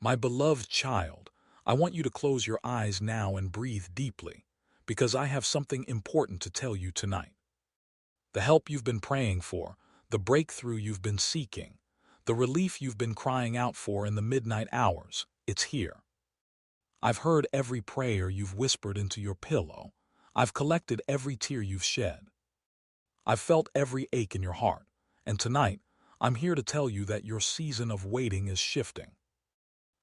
My beloved child, I want you to close your eyes now and breathe deeply, because I have something important to tell you tonight. The help you've been praying for, the breakthrough you've been seeking, the relief you've been crying out for in the midnight hours, it's here. I've heard every prayer you've whispered into your pillow. I've collected every tear you've shed. I've felt every ache in your heart, and tonight, I'm here to tell you that your season of waiting is shifting.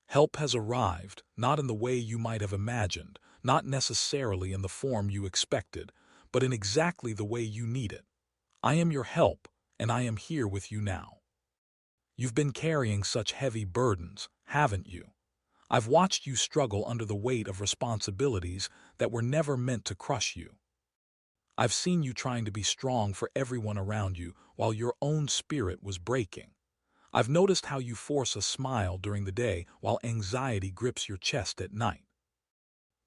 Help has arrived, not in the way you might have imagined, not necessarily in the form you expected, but in exactly the way you need it. I am your help, and I am here with you now. You've been carrying such heavy burdens, haven't you? I've watched you struggle under the weight of responsibilities that were never meant to crush you. I've seen you trying to be strong for everyone around you while your own spirit was breaking. I've noticed how you force a smile during the day while anxiety grips your chest at night.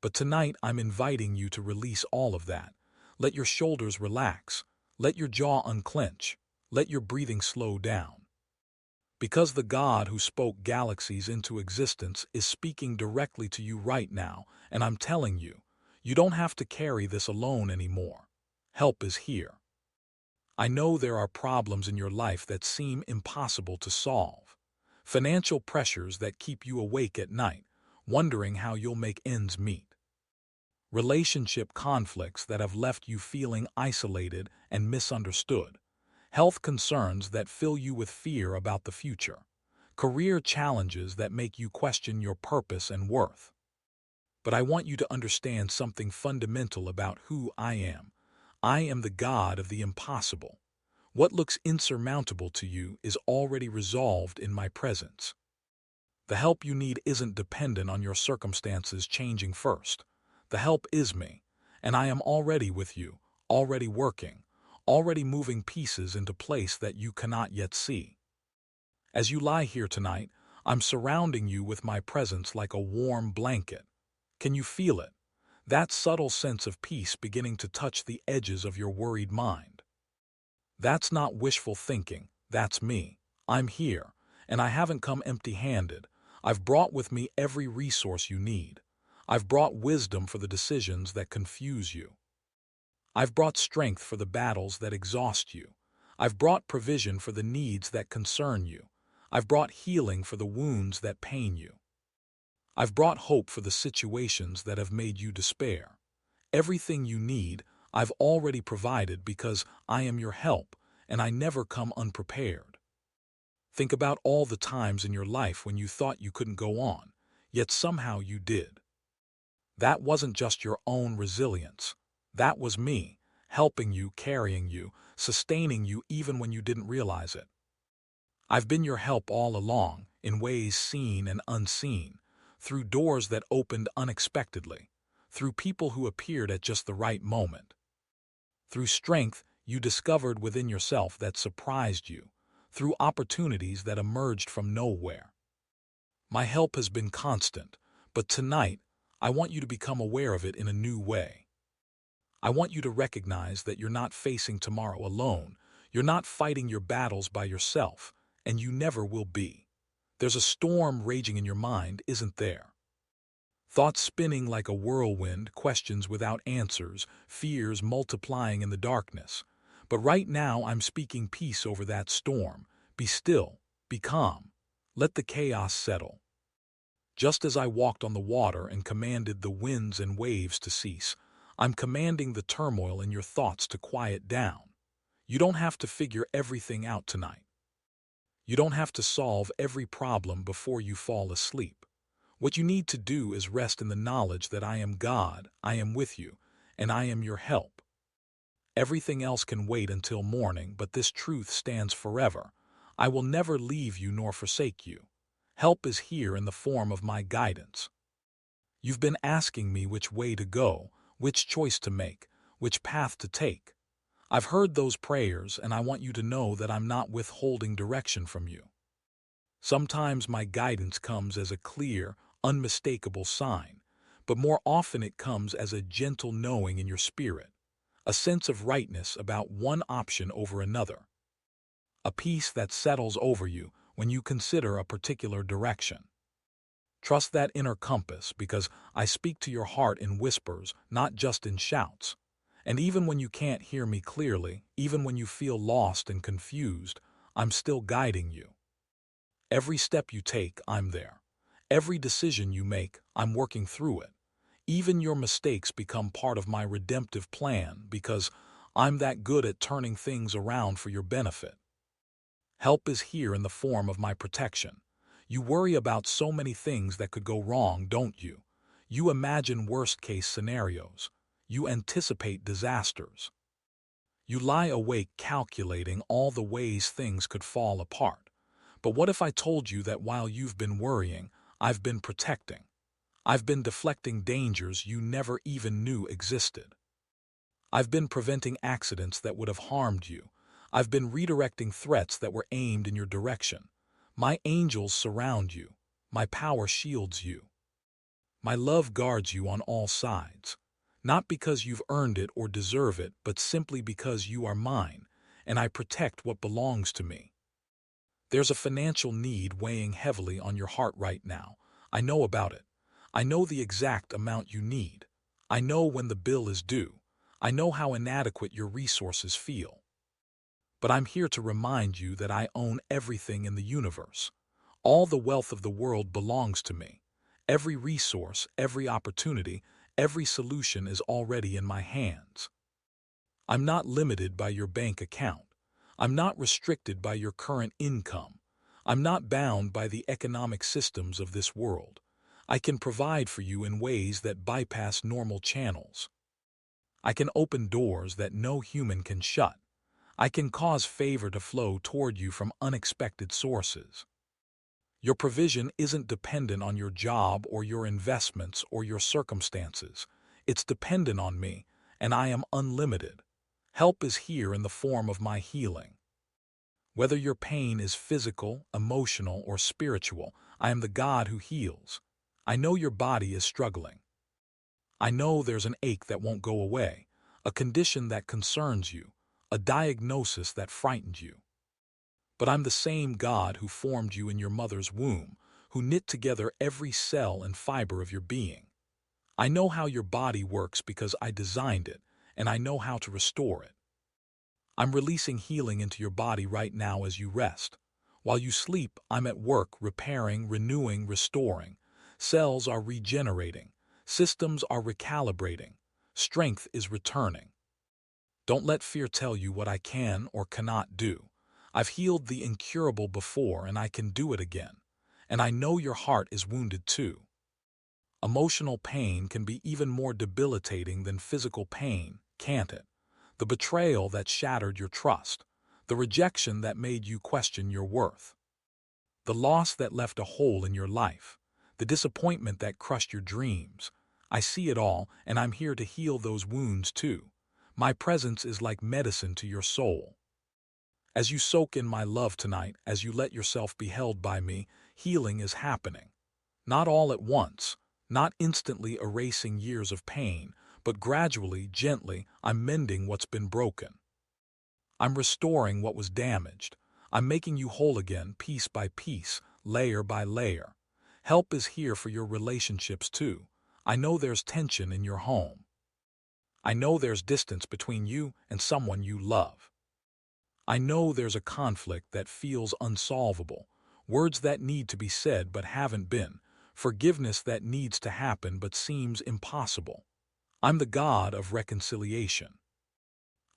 But tonight I'm inviting you to release all of that. Let your shoulders relax. Let your jaw unclench. Let your breathing slow down. Because the God who spoke galaxies into existence is speaking directly to you right now, and I'm telling you, you don't have to carry this alone anymore. Help is here. I know there are problems in your life that seem impossible to solve. Financial pressures that keep you awake at night, wondering how you'll make ends meet. Relationship conflicts that have left you feeling isolated and misunderstood. Health concerns that fill you with fear about the future. Career challenges that make you question your purpose and worth. But I want you to understand something fundamental about who I am. I am the God of the impossible. What looks insurmountable to you is already resolved in my presence. The help you need isn't dependent on your circumstances changing first. The help is me, and I am already with you, already working, already moving pieces into place that you cannot yet see. As you lie here tonight, I'm surrounding you with my presence like a warm blanket. Can you feel it? That subtle sense of peace beginning to touch the edges of your worried mind. That's not wishful thinking, that's me. I'm here, and I haven't come empty-handed. I've brought with me every resource you need. I've brought wisdom for the decisions that confuse you. I've brought strength for the battles that exhaust you. I've brought provision for the needs that concern you. I've brought healing for the wounds that pain you. I've brought hope for the situations that have made you despair. Everything you need, I've already provided because I am your help, and I never come unprepared. Think about all the times in your life when you thought you couldn't go on, yet somehow you did. That wasn't just your own resilience. That was me, helping you, carrying you, sustaining you even when you didn't realize it. I've been your help all along, in ways seen and unseen, through doors that opened unexpectedly, through people who appeared at just the right moment. Through strength you discovered within yourself that surprised you, through opportunities that emerged from nowhere. My help has been constant, but tonight I want you to become aware of it in a new way. I want you to recognize that you're not facing tomorrow alone, you're not fighting your battles by yourself, and you never will be. There's a storm raging in your mind, isn't there? Thoughts spinning like a whirlwind, questions without answers, fears multiplying in the darkness. But right now I'm speaking peace over that storm. Be still, be calm. Let the chaos settle. Just as I walked on the water and commanded the winds and waves to cease, I'm commanding the turmoil in your thoughts to quiet down. You don't have to figure everything out tonight. You don't have to solve every problem before you fall asleep. What you need to do is rest in the knowledge that I am God, I am with you, and I am your help. Everything else can wait until morning, but this truth stands forever. I will never leave you nor forsake you. Help is here in the form of my guidance. You've been asking me which way to go, which choice to make, which path to take. I've heard those prayers, and I want you to know that I'm not withholding direction from you. Sometimes my guidance comes as a clear, unmistakable sign, but more often it comes as a gentle knowing in your spirit, a sense of rightness about one option over another, a peace that settles over you when you consider a particular direction. Trust that inner compass because I speak to your heart in whispers, not just in shouts. And even when you can't hear me clearly, even when you feel lost and confused, I'm still guiding you. Every step you take, I'm there. Every decision you make, I'm working through it. Even your mistakes become part of my redemptive plan because I'm that good at turning things around for your benefit. Help is here in the form of my protection. You worry about so many things that could go wrong, don't you? You imagine worst-case scenarios. You anticipate disasters. You lie awake calculating all the ways things could fall apart. But what if I told you that while you've been worrying, I've been protecting? I've been deflecting dangers you never even knew existed. I've been preventing accidents that would have harmed you. I've been redirecting threats that were aimed in your direction. My angels surround you. My power shields you. My love guards you on all sides. Not because you've earned it or deserve it, but simply because you are mine, and I protect what belongs to me. There's a financial need weighing heavily on your heart right now. I know about it. I know the exact amount you need. I know when the bill is due. I know how inadequate your resources feel. But I'm here to remind you that I own everything in the universe. All the wealth of the world belongs to me. Every resource, every opportunity, every solution is already in my hands. I'm not limited by your bank account. I'm not restricted by your current income. I'm not bound by the economic systems of this world. I can provide for you in ways that bypass normal channels. I can open doors that no human can shut. I can cause favor to flow toward you from unexpected sources. Your provision isn't dependent on your job or your investments or your circumstances. It's dependent on me, and I am unlimited. Help is here in the form of my healing. Whether your pain is physical, emotional, or spiritual, I am the God who heals. I know your body is struggling. I know there's an ache that won't go away, a condition that concerns you, a diagnosis that frightened you. But I'm the same God who formed you in your mother's womb, who knit together every cell and fiber of your being. I know how your body works because I designed it, and I know how to restore it. I'm releasing healing into your body right now as you rest. While you sleep, I'm at work repairing, renewing, restoring. Cells are regenerating. Systems are recalibrating. Strength is returning. Don't let fear tell you what I can or cannot do. I've healed the incurable before and I can do it again. And I know your heart is wounded too. Emotional pain can be even more debilitating than physical pain, can't it? The betrayal that shattered your trust. The rejection that made you question your worth. The loss that left a hole in your life. The disappointment that crushed your dreams. I see it all, and I'm here to heal those wounds too. My presence is like medicine to your soul. As you soak in my love tonight, as you let yourself be held by me, healing is happening. Not all at once, not instantly erasing years of pain, but gradually, gently, I'm mending what's been broken. I'm restoring what was damaged. I'm making you whole again, piece by piece, layer by layer. Help is here for your relationships too. I know there's tension in your home. I know there's distance between you and someone you love. I know there's a conflict that feels unsolvable, words that need to be said but haven't been, forgiveness that needs to happen but seems impossible. I'm the God of reconciliation.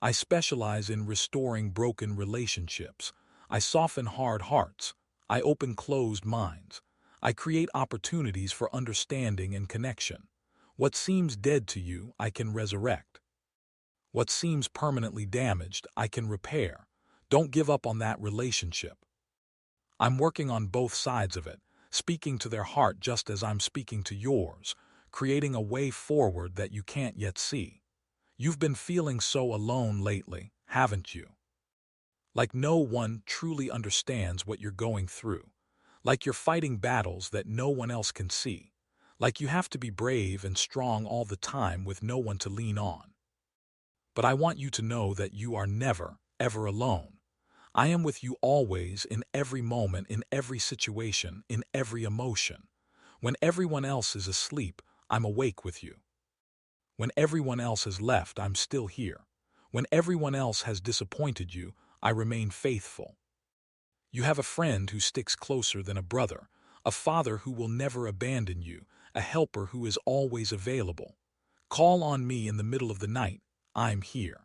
I specialize in restoring broken relationships. I soften hard hearts. I open closed minds. I create opportunities for understanding and connection. What seems dead to you, I can resurrect. What seems permanently damaged, I can repair. Don't give up on that relationship. I'm working on both sides of it, speaking to their heart just as I'm speaking to yours, creating a way forward that you can't yet see. You've been feeling so alone lately, haven't you? Like no one truly understands what you're going through. Like you're fighting battles that no one else can see. Like you have to be brave and strong all the time with no one to lean on. But I want you to know that you are never, ever alone. I am with you always, in every moment, in every situation, in every emotion. When everyone else is asleep, I'm awake with you. When everyone else has left, I'm still here. When everyone else has disappointed you, I remain faithful. You have a friend who sticks closer than a brother, a father who will never abandon you, a helper who is always available. Call on me in the middle of the night, I'm here.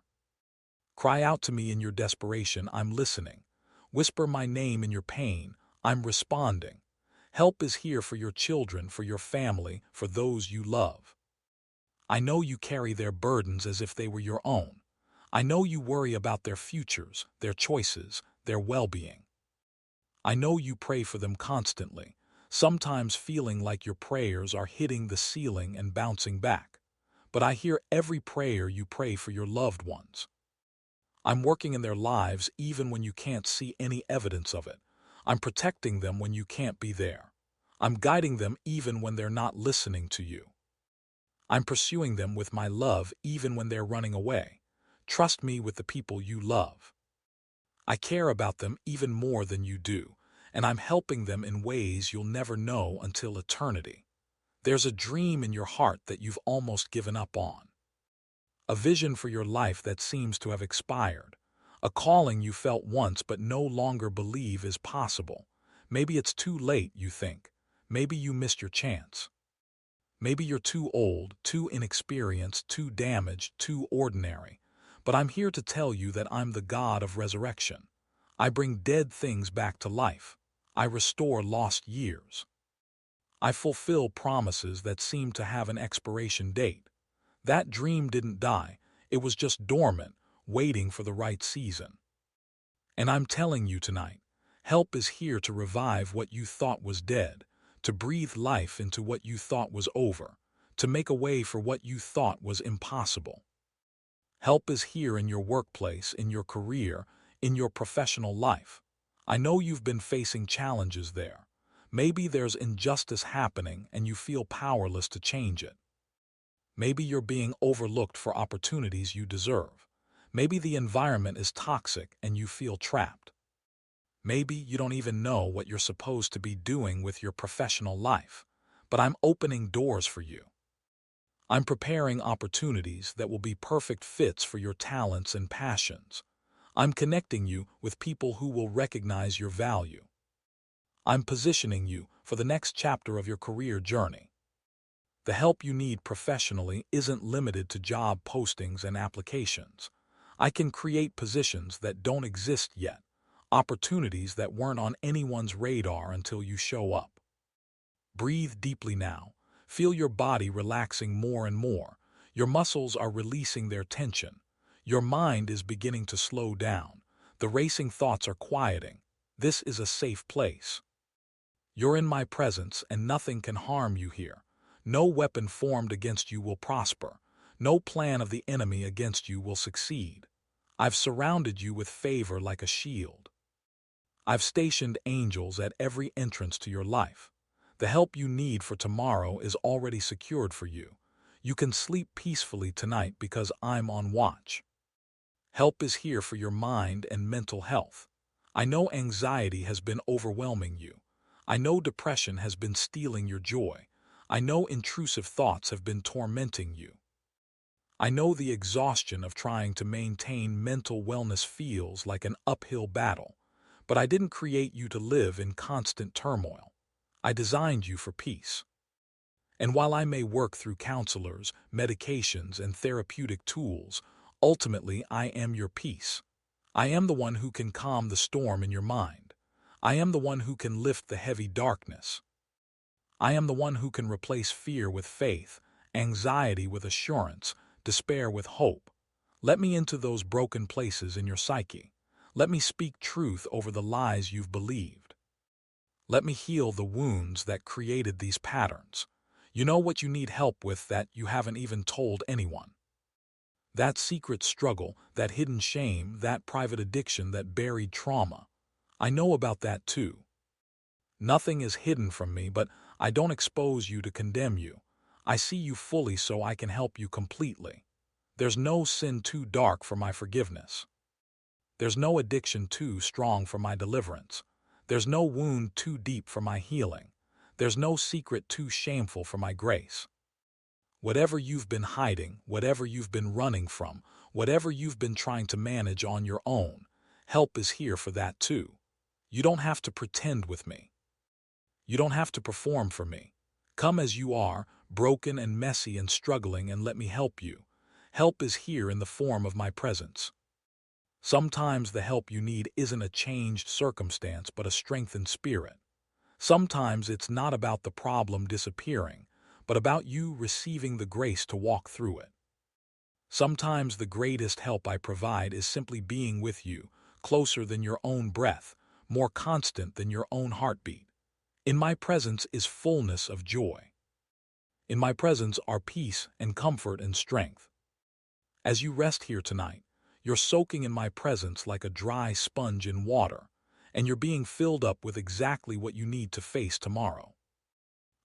Cry out to me in your desperation, I'm listening. Whisper my name in your pain, I'm responding. Help is here for your children, for your family, for those you love. I know you carry their burdens as if they were your own. I know you worry about their futures, their choices, their well-being. I know you pray for them constantly, sometimes feeling like your prayers are hitting the ceiling and bouncing back. But I hear every prayer you pray for your loved ones. I'm working in their lives even when you can't see any evidence of it. I'm protecting them when you can't be there. I'm guiding them even when they're not listening to you. I'm pursuing them with my love even when they're running away. Trust me with the people you love. I care about them even more than you do, and I'm helping them in ways you'll never know until eternity. There's a dream in your heart that you've almost given up on. A vision for your life that seems to have expired. A calling you felt once but no longer believe is possible. Maybe it's too late, you think. Maybe you missed your chance. Maybe you're too old, too inexperienced, too damaged, too ordinary. But I'm here to tell you that I'm the God of resurrection. I bring dead things back to life. I restore lost years. I fulfill promises that seem to have an expiration date. That dream didn't die. It was just dormant, waiting for the right season. And I'm telling you tonight, help is here to revive what you thought was dead, to breathe life into what you thought was over, to make a way for what you thought was impossible. Help is here in your workplace, in your career, in your professional life. I know you've been facing challenges there. Maybe there's injustice happening and you feel powerless to change it. Maybe you're being overlooked for opportunities you deserve. Maybe the environment is toxic and you feel trapped. Maybe you don't even know what you're supposed to be doing with your professional life, but I'm opening doors for you. I'm preparing opportunities that will be perfect fits for your talents and passions. I'm connecting you with people who will recognize your value. I'm positioning you for the next chapter of your career journey. The help you need professionally isn't limited to job postings and applications. I can create positions that don't exist yet, opportunities that weren't on anyone's radar until you show up. Breathe deeply now. Feel your body relaxing more and more. Your muscles are releasing their tension. Your mind is beginning to slow down. The racing thoughts are quieting. This is a safe place. You're in my presence and nothing can harm you here. No weapon formed against you will prosper. No plan of the enemy against you will succeed. I've surrounded you with favor like a shield. I've stationed angels at every entrance to your life. The help you need for tomorrow is already secured for you. You can sleep peacefully tonight because I'm on watch. Help is here for your mind and mental health. I know anxiety has been overwhelming you. I know depression has been stealing your joy. I know intrusive thoughts have been tormenting you. I know the exhaustion of trying to maintain mental wellness feels like an uphill battle. But I didn't create you to live in constant turmoil. I designed you for peace. And while I may work through counselors, medications, and therapeutic tools, ultimately I am your peace. I am the one who can calm the storm in your mind. I am the one who can lift the heavy darkness. I am the one who can replace fear with faith, anxiety with assurance, despair with hope. Let me into those broken places in your psyche. Let me speak truth over the lies you've believed. Let me heal the wounds that created these patterns. You know what you need help with that you haven't even told anyone. That secret struggle, that hidden shame, that private addiction, that buried trauma. I know about that too. Nothing is hidden from me, but I don't expose you to condemn you. I see you fully so I can help you completely. There's no sin too dark for my forgiveness. There's no addiction too strong for my deliverance. There's no wound too deep for my healing. There's no secret too shameful for my grace. Whatever you've been hiding, whatever you've been running from, whatever you've been trying to manage on your own, help is here for that too. You don't have to pretend with me. You don't have to perform for me. Come as you are, broken and messy and struggling, and let me help you. Help is here in the form of my presence. Sometimes the help you need isn't a changed circumstance but a strengthened spirit. Sometimes it's not about the problem disappearing, but about you receiving the grace to walk through it. Sometimes the greatest help I provide is simply being with you, closer than your own breath, more constant than your own heartbeat. In my presence is fullness of joy. In my presence are peace and comfort and strength. As you rest here tonight, you're soaking in my presence like a dry sponge in water, and you're being filled up with exactly what you need to face tomorrow.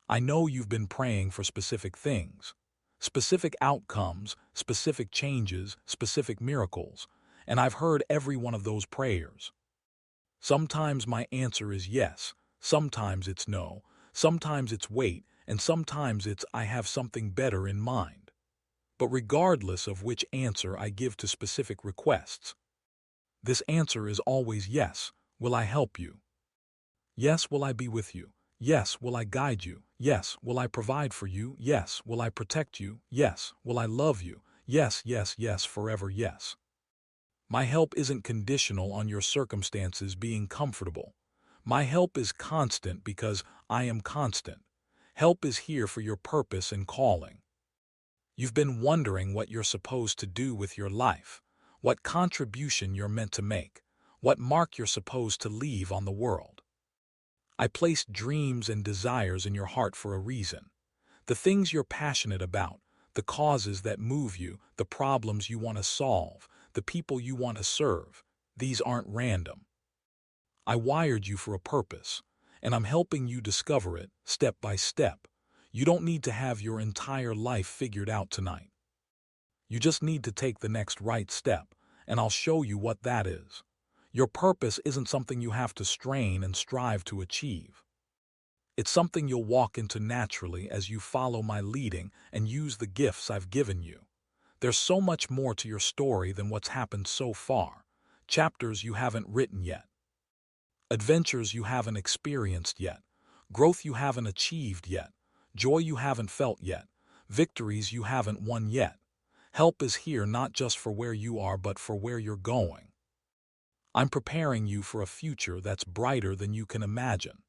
I know you've been praying for specific things, specific outcomes, specific changes, specific miracles, and I've heard every one of those prayers. Sometimes my answer is yes, sometimes it's no, sometimes it's wait, and sometimes it's I have something better in mind. But regardless of which answer I give to specific requests, this answer is always yes. Will I help you? Yes, will I be with you? Yes, will I guide you? Yes, will I provide for you? Yes, will I protect you? Yes, will I love you? Yes, yes, yes, forever yes. My help isn't conditional on your circumstances being comfortable. My help is constant because I am constant. Help is here for your purpose and calling. You've been wondering what you're supposed to do with your life, what contribution you're meant to make, what mark you're supposed to leave on the world. I placed dreams and desires in your heart for a reason. The things you're passionate about, the causes that move you, the problems you want to solve, the people you want to serve, these aren't random. I wired you for a purpose, and I'm helping you discover it step by step. You don't need to have your entire life figured out tonight. You just need to take the next right step, and I'll show you what that is. Your purpose isn't something you have to strain and strive to achieve. It's something you'll walk into naturally as you follow my leading and use the gifts I've given you. There's so much more to your story than what's happened so far, chapters you haven't written yet, adventures you haven't experienced yet, growth you haven't achieved yet, joy you haven't felt yet, victories you haven't won yet. Help is here not just for where you are but for where you're going. I'm preparing you for a future that's brighter than you can imagine.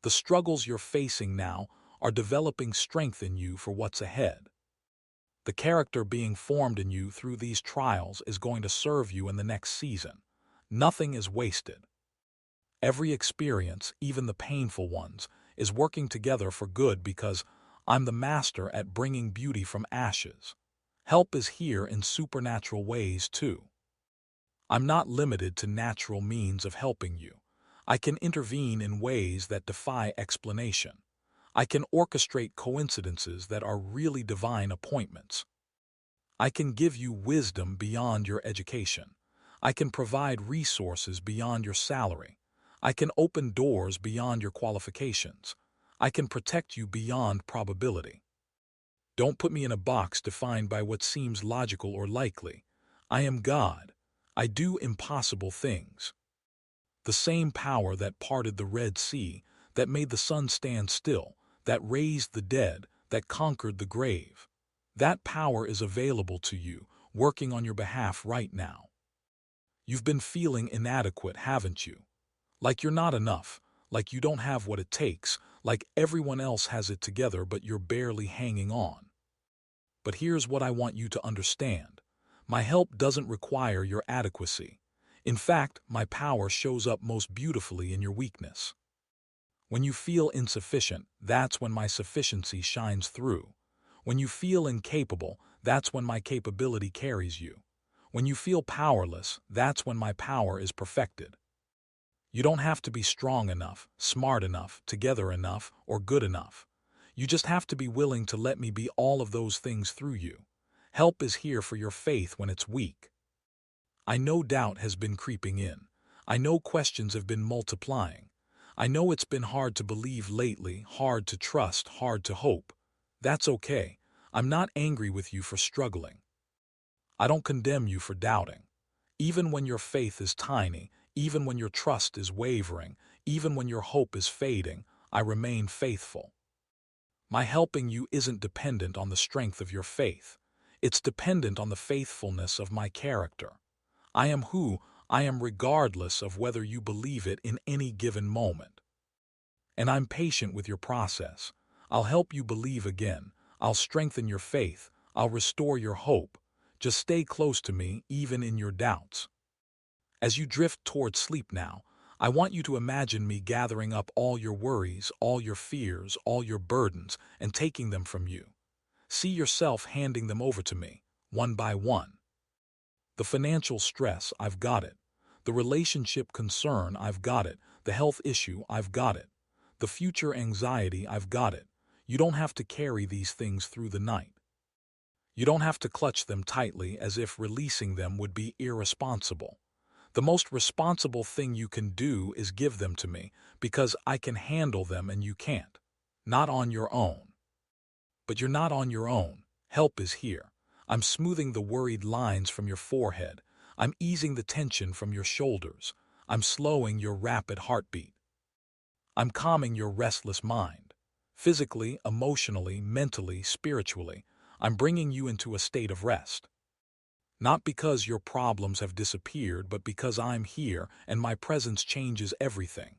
The struggles you're facing now are developing strength in you for what's ahead. The character being formed in you through these trials is going to serve you in the next season. Nothing is wasted. Every experience, even the painful ones, is working together for good because I'm the master at bringing beauty from ashes. Help is here in supernatural ways too. I'm not limited to natural means of helping you. I can intervene in ways that defy explanation. I can orchestrate coincidences that are really divine appointments. I can give you wisdom beyond your education. I can provide resources beyond your salary. I can open doors beyond your qualifications. I can protect you beyond probability. Don't put me in a box defined by what seems logical or likely. I am God. I do impossible things. The same power that parted the Red Sea, that made the sun stand still, that raised the dead, that conquered the grave. That power is available to you, working on your behalf right now. You've been feeling inadequate, haven't you? Like you're not enough, like you don't have what it takes, like everyone else has it together but you're barely hanging on. But here's what I want you to understand. My help doesn't require your adequacy. In fact, my power shows up most beautifully in your weakness. When you feel insufficient, that's when my sufficiency shines through. When you feel incapable, that's when my capability carries you. When you feel powerless, that's when my power is perfected. You don't have to be strong enough, smart enough, together enough, or good enough. You just have to be willing to let me be all of those things through you. Help is here for your faith when it's weak. I know doubt has been creeping in. I know questions have been multiplying. I know it's been hard to believe lately, hard to trust, hard to hope. That's okay. I'm not angry with you for struggling. I don't condemn you for doubting. Even when your faith is tiny, even when your trust is wavering, even when your hope is fading, I remain faithful. My helping you isn't dependent on the strength of your faith. It's dependent on the faithfulness of my character. I am who I am regardless of whether you believe it in any given moment. And I'm patient with your process. I'll help you believe again. I'll strengthen your faith. I'll restore your hope. Just stay close to me, even in your doubts. As you drift toward sleep now, I want you to imagine me gathering up all your worries, all your fears, all your burdens, and taking them from you. See yourself handing them over to me, one by one. The financial stress, I've got it. The relationship concern, I've got it. The health issue, I've got it. The future anxiety, I've got it. You don't have to carry these things through the night. You don't have to clutch them tightly as if releasing them would be irresponsible. The most responsible thing you can do is give them to me, because I can handle them and you can't. Not on your own. But you're not on your own. Help is here. I'm smoothing the worried lines from your forehead. I'm easing the tension from your shoulders. I'm slowing your rapid heartbeat. I'm calming your restless mind. Physically, emotionally, mentally, spiritually, I'm bringing you into a state of rest. Not because your problems have disappeared, but because I'm here and my presence changes everything.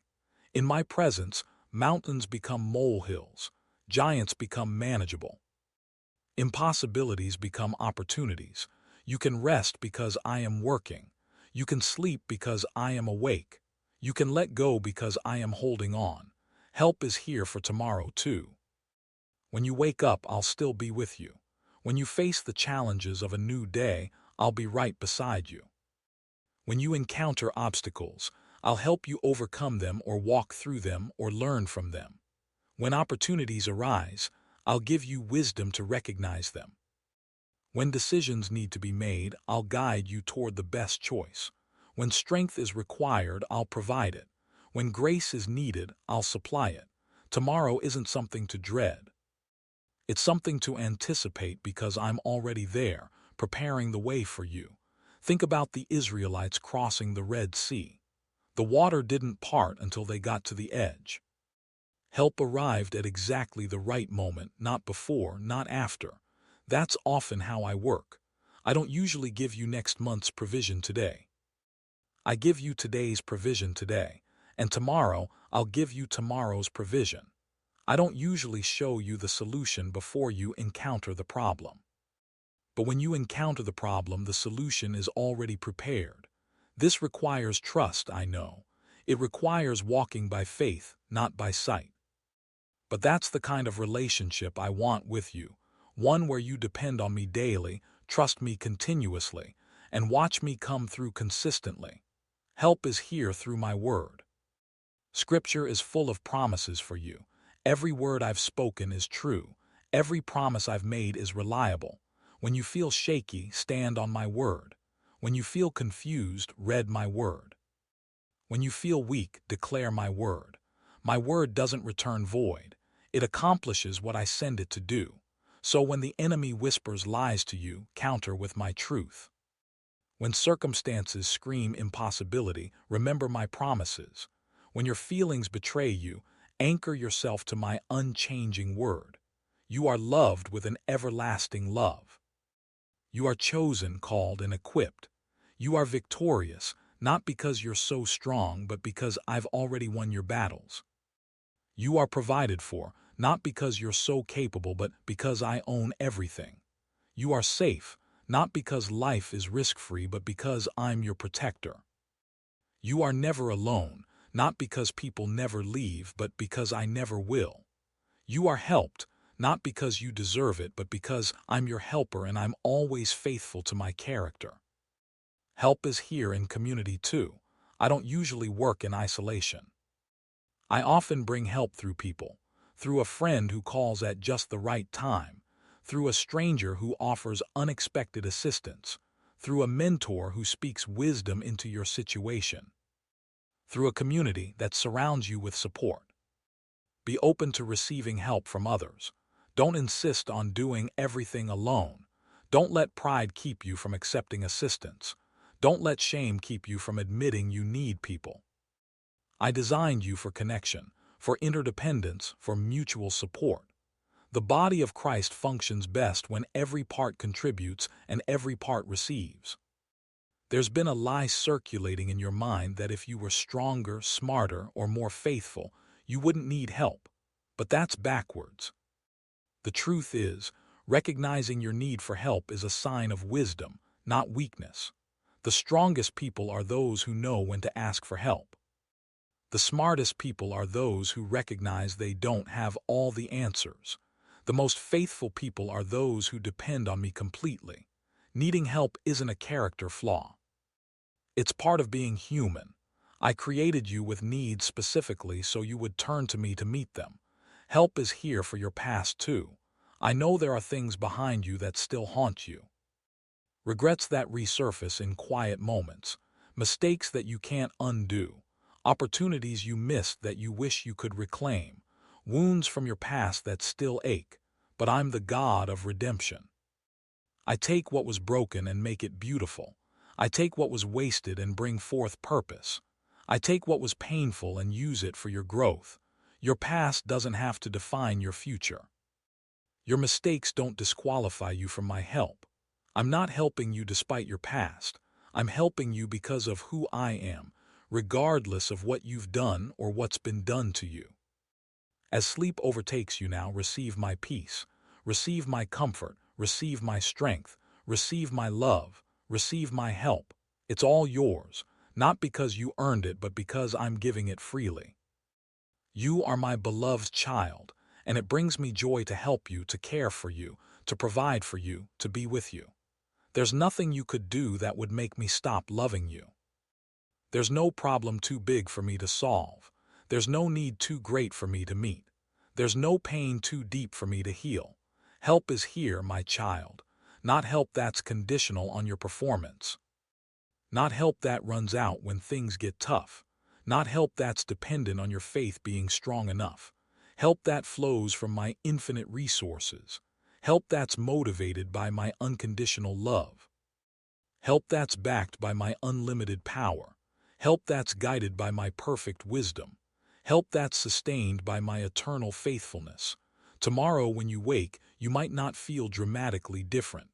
In my presence, mountains become molehills, giants become manageable. Impossibilities become opportunities. You can rest because I am working. You can sleep because I am awake. You can let go because I am holding on. Help is here for tomorrow too. When you wake up, I'll still be with you. When you face the challenges of a new day, I'll be right beside you. When you encounter obstacles, I'll help you overcome them or walk through them or learn from them. When opportunities arise, I'll give you wisdom to recognize them. When decisions need to be made, I'll guide you toward the best choice. When strength is required, I'll provide it. When grace is needed, I'll supply it. Tomorrow isn't something to dread. It's something to anticipate because I'm already there, preparing the way for you. Think about the Israelites crossing the Red Sea. The water didn't part until they got to the edge. Help arrived at exactly the right moment, not before, not after. That's often how I work. I don't usually give you next month's provision today. I give you today's provision today, and tomorrow I'll give you tomorrow's provision. I don't usually show you the solution before you encounter the problem. But when you encounter the problem, the solution is already prepared. This requires trust, I know. It requires walking by faith, not by sight. But that's the kind of relationship I want with you, one where you depend on me daily, trust me continuously, and watch me come through consistently. Help is here through my word. Scripture is full of promises for you. Every word I've spoken is true. Every promise I've made is reliable. When you feel shaky, stand on my word. When you feel confused, read my word. When you feel weak, declare my word. My word doesn't return void. It accomplishes what I send it to do. So when the enemy whispers lies to you, counter with my truth. When circumstances scream impossibility, remember my promises. When your feelings betray you, anchor yourself to my unchanging word. You are loved with an everlasting love. You are chosen, called, and equipped. You are victorious, not because you're so strong, but because I've already won your battles. You are provided for, not because you're so capable, but because I own everything. You are safe, not because life is risk-free, but because I'm your protector. You are never alone, not because people never leave, but because I never will. You are helped, not because you deserve it, but because I'm your helper and I'm always faithful to my character. Help is here in community too. I don't usually work in isolation. I often bring help through people, through a friend who calls at just the right time, through a stranger who offers unexpected assistance, through a mentor who speaks wisdom into your situation. through a community that surrounds you with support. Be open to receiving help from others. Don't insist on doing everything alone. Don't let pride keep you from accepting assistance. Don't let shame keep you from admitting you need people. I designed you for connection, for interdependence, for mutual support. The body of Christ functions best when every part contributes and every part receives. There's been a lie circulating in your mind that if you were stronger, smarter, or more faithful, you wouldn't need help. But that's backwards. The truth is, recognizing your need for help is a sign of wisdom, not weakness. The strongest people are those who know when to ask for help. The smartest people are those who recognize they don't have all the answers. The most faithful people are those who depend on me completely. Needing help isn't a character flaw. It's part of being human. I created you with needs specifically so you would turn to me to meet them. Help is here for your past too. I know there are things behind you that still haunt you. Regrets that resurface in quiet moments. Mistakes that you can't undo. Opportunities you missed that you wish you could reclaim. Wounds from your past that still ache. But I'm the God of redemption. I take what was broken and make it beautiful. I take what was wasted and bring forth purpose. I take what was painful and use it for your growth. Your past doesn't have to define your future. Your mistakes don't disqualify you from my help. I'm not helping you despite your past. I'm helping you because of who I am, regardless of what you've done or what's been done to you. As sleep overtakes you now, receive my peace, receive my comfort, receive my strength, receive my love, receive my help. It's all yours, not because you earned it, but because I'm giving it freely. You are my beloved child, and it brings me joy to help you, to care for you, to provide for you, to be with you. There's nothing you could do that would make me stop loving you. There's no problem too big for me to solve. There's no need too great for me to meet. There's no pain too deep for me to heal. Help is here, my child, not help that's conditional on your performance. Not help that runs out when things get tough. Not help that's dependent on your faith being strong enough. Help that flows from my infinite resources. Help that's motivated by my unconditional love. Help that's backed by my unlimited power. Help that's guided by my perfect wisdom. Help that's sustained by my eternal faithfulness. Tomorrow when you wake, you might not feel dramatically different.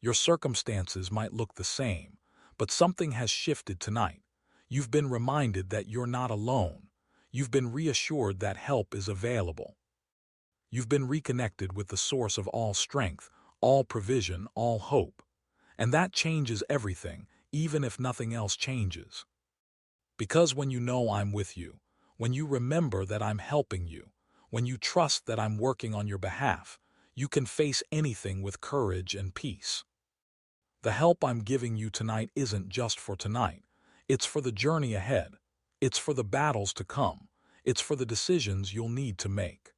Your circumstances might look the same, but something has shifted tonight. You've been reminded that you're not alone. You've been reassured that help is available. You've been reconnected with the source of all strength, all provision, all hope. And that changes everything, even if nothing else changes. Because when you know I'm with you, when you remember that I'm helping you, when you trust that I'm working on your behalf, you can face anything with courage and peace. The help I'm giving you tonight isn't just for tonight. It's for the journey ahead. It's for the battles to come. It's for the decisions you'll need to make.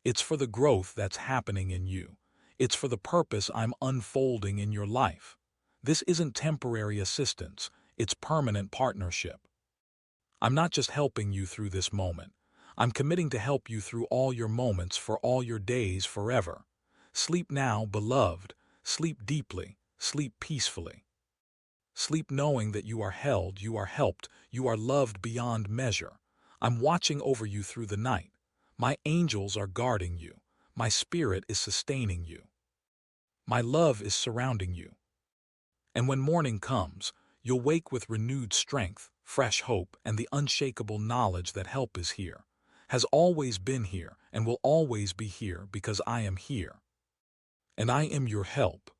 It's for the growth that's happening in you. It's for the purpose I'm unfolding in your life. This isn't temporary assistance. It's permanent partnership. I'm not just helping you through this moment. I'm committing to help you through all your moments for all your days forever. Sleep now, beloved. Sleep deeply. Sleep peacefully. Sleep knowing that you are held, you are helped, you are loved beyond measure. I'm watching over you through the night. My angels are guarding you. My spirit is sustaining you. My love is surrounding you. And when morning comes, you'll wake with renewed strength, fresh hope, and the unshakable knowledge that help is here, has always been here, and will always be here because I am here. And I am your help.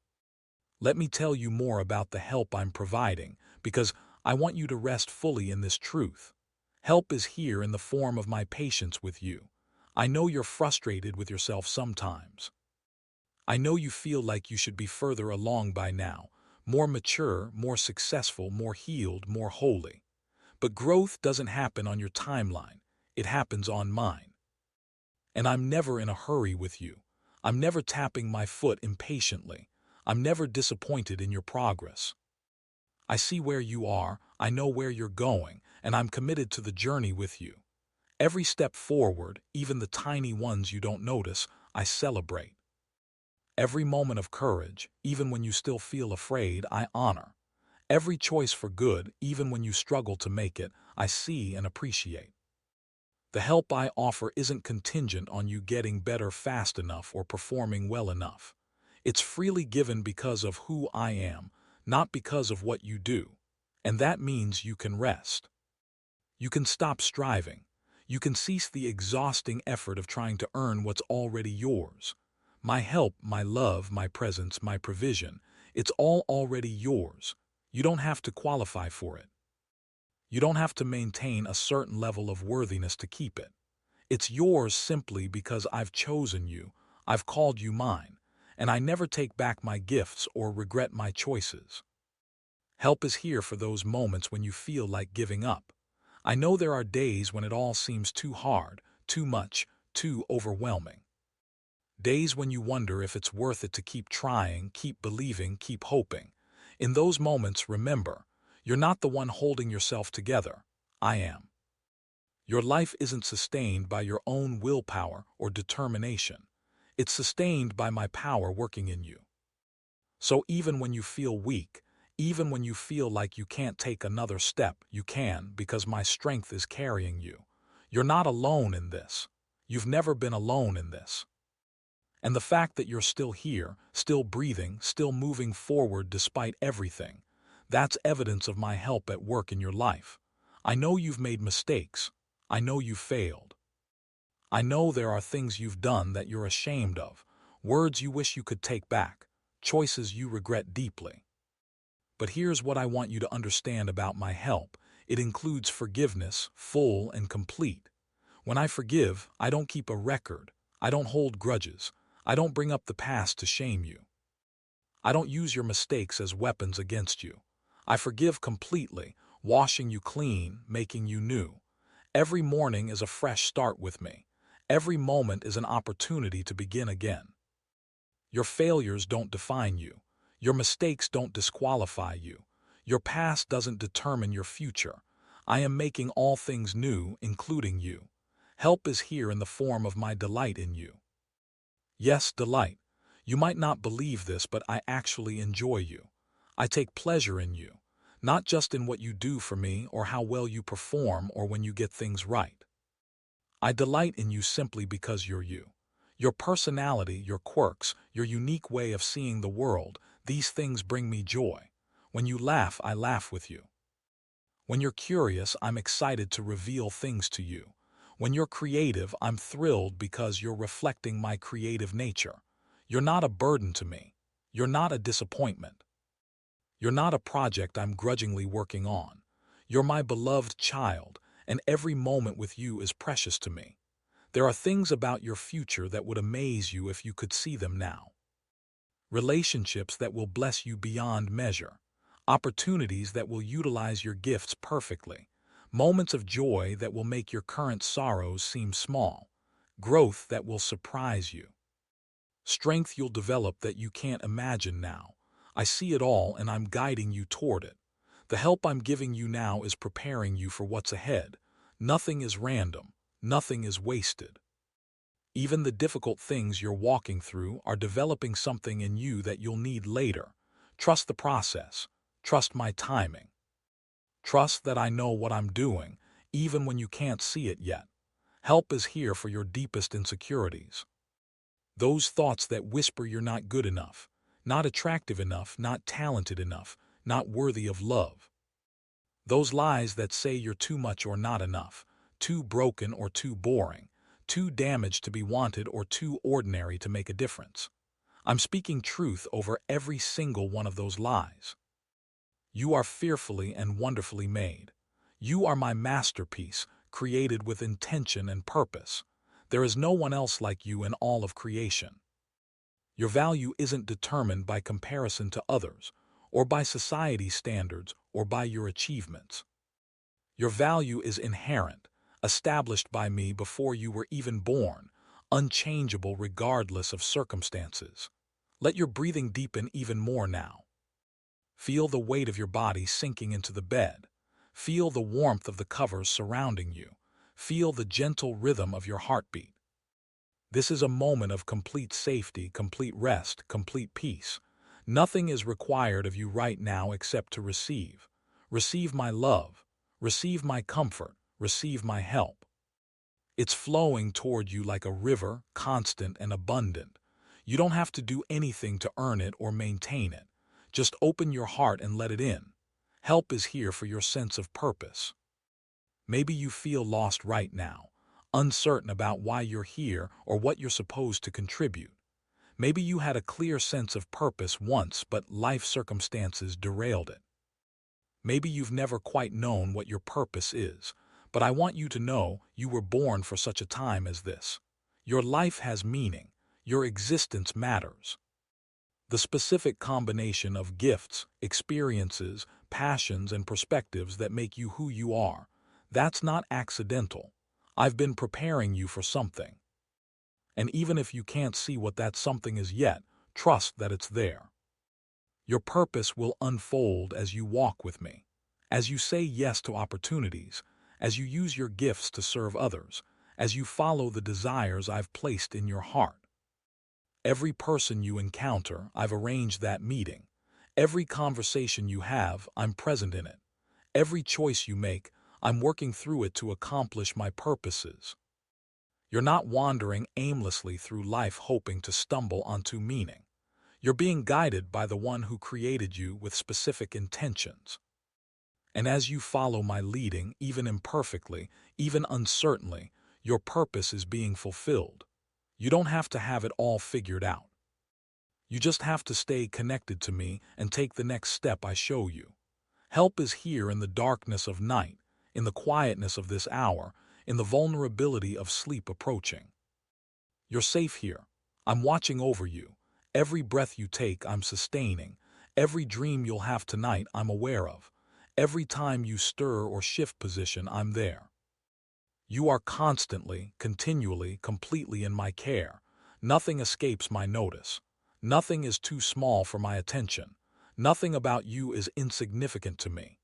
Let me tell you more about the help I'm providing, because I want you to rest fully in this truth. Help is here in the form of my patience with you. I know you're frustrated with yourself sometimes. I know you feel like you should be further along by now, more mature, more successful, more healed, more holy. But growth doesn't happen on your timeline. It happens on mine. And I'm never in a hurry with you. I'm never tapping my foot impatiently. I'm never disappointed in your progress. I see where you are, I know where you're going, and I'm committed to the journey with you. Every step forward, even the tiny ones you don't notice, I celebrate. Every moment of courage, even when you still feel afraid, I honor. Every choice for good, even when you struggle to make it, I see and appreciate. The help I offer isn't contingent on you getting better fast enough or performing well enough. It's freely given because of who I am, not because of what you do. And that means you can rest. You can stop striving. You can cease the exhausting effort of trying to earn what's already yours. My help, my love, my presence, my provision, it's all already yours. You don't have to qualify for it. You don't have to maintain a certain level of worthiness to keep it. It's yours simply because I've chosen you, I've called you mine, and I never take back my gifts or regret my choices. Help is here for those moments when you feel like giving up. I know there are days when it all seems too hard, too much, too overwhelming. Days when you wonder if it's worth it to keep trying, keep believing, keep hoping. In those moments, remember, you're not the one holding yourself together. I am. Your life isn't sustained by your own willpower or determination. It's sustained by my power working in you. So even when you feel weak, even when you feel like you can't take another step, you can because my strength is carrying you. You're not alone in this. You've never been alone in this. And the fact that you're still here, still breathing, still moving forward despite everything, that's evidence of my help at work in your life. I know you've made mistakes. I know you've failed. I know there are things you've done that you're ashamed of, words you wish you could take back, choices you regret deeply. But here's what I want you to understand about my help. It includes forgiveness, full and complete. When I forgive, I don't keep a record. I don't hold grudges. I don't bring up the past to shame you. I don't use your mistakes as weapons against you. I forgive completely, washing you clean, making you new. Every morning is a fresh start with me. Every moment is an opportunity to begin again. Your failures don't define you. Your mistakes don't disqualify you. Your past doesn't determine your future. I am making all things new, including you. Help is here in the form of my delight in you. Yes, delight. You might not believe this, but I actually enjoy you. I take pleasure in you, not just in what you do for me or how well you perform or when you get things right. I delight in you simply because you're you. Your personality, your quirks, your unique way of seeing the world, these things bring me joy. When you laugh, I laugh with you. When you're curious, I'm excited to reveal things to you. When you're creative, I'm thrilled because you're reflecting my creative nature. You're not a burden to me. You're not a disappointment. You're not a project I'm grudgingly working on. You're my beloved child, and every moment with you is precious to me. There are things about your future that would amaze you if you could see them now. Relationships that will bless you beyond measure. Opportunities that will utilize your gifts perfectly. Moments of joy that will make your current sorrows seem small. Growth that will surprise you. Strength you'll develop that you can't imagine now. I see it all and I'm guiding you toward it. The help I'm giving you now is preparing you for what's ahead. Nothing is random. Nothing is wasted. Even the difficult things you're walking through are developing something in you that you'll need later. Trust the process. Trust my timing. Trust that I know what I'm doing, even when you can't see it yet. Help is here for your deepest insecurities. Those thoughts that whisper you're not good enough, not attractive enough, not talented enough, not worthy of love. Those lies that say you're too much or not enough, too broken or too boring, too damaged to be wanted or too ordinary to make a difference. I'm speaking truth over every single one of those lies. You are fearfully and wonderfully made. You are my masterpiece, created with intention and purpose. There is no one else like you in all of creation. Your value isn't determined by comparison to others, or by society's standards, or by your achievements. Your value is inherent, established by me before you were even born, unchangeable regardless of circumstances. Let your breathing deepen even more now. Feel the weight of your body sinking into the bed. Feel the warmth of the covers surrounding you. Feel the gentle rhythm of your heartbeat. This is a moment of complete safety, complete rest, complete peace. Nothing is required of you right now except to receive. Receive my love. Receive my comfort. Receive my help. It's flowing toward you like a river, constant and abundant. You don't have to do anything to earn it or maintain it. Just open your heart and let it in. Help is here for your sense of purpose. Maybe you feel lost right now, uncertain about why you're here or what you're supposed to contribute. Maybe you had a clear sense of purpose once, but life circumstances derailed it. Maybe you've never quite known what your purpose is, but I want you to know you were born for such a time as this. Your life has meaning. Your existence matters. The specific combination of gifts, experiences, passions, and perspectives that make you who you are, that's not accidental. I've been preparing you for something. And even if you can't see what that something is yet, trust that it's there. Your purpose will unfold as you walk with me, as you say yes to opportunities, as you use your gifts to serve others, as you follow the desires I've placed in your heart. Every person you encounter, I've arranged that meeting. Every conversation you have, I'm present in it. Every choice you make, I'm working through it to accomplish my purposes. You're not wandering aimlessly through life hoping to stumble onto meaning. You're being guided by the one who created you with specific intentions. And as you follow my leading, even imperfectly, even uncertainly, your purpose is being fulfilled. You don't have to have it all figured out. You just have to stay connected to me and take the next step I show you. Help is here in the darkness of night, in the quietness of this hour, in the vulnerability of sleep approaching. You're safe here. I'm watching over you. Every breath you take, I'm sustaining. Every dream you'll have tonight, I'm aware of. Every time you stir or shift position, I'm there. You are constantly, continually, completely in my care. Nothing escapes my notice. Nothing is too small for my attention. Nothing about you is insignificant to me.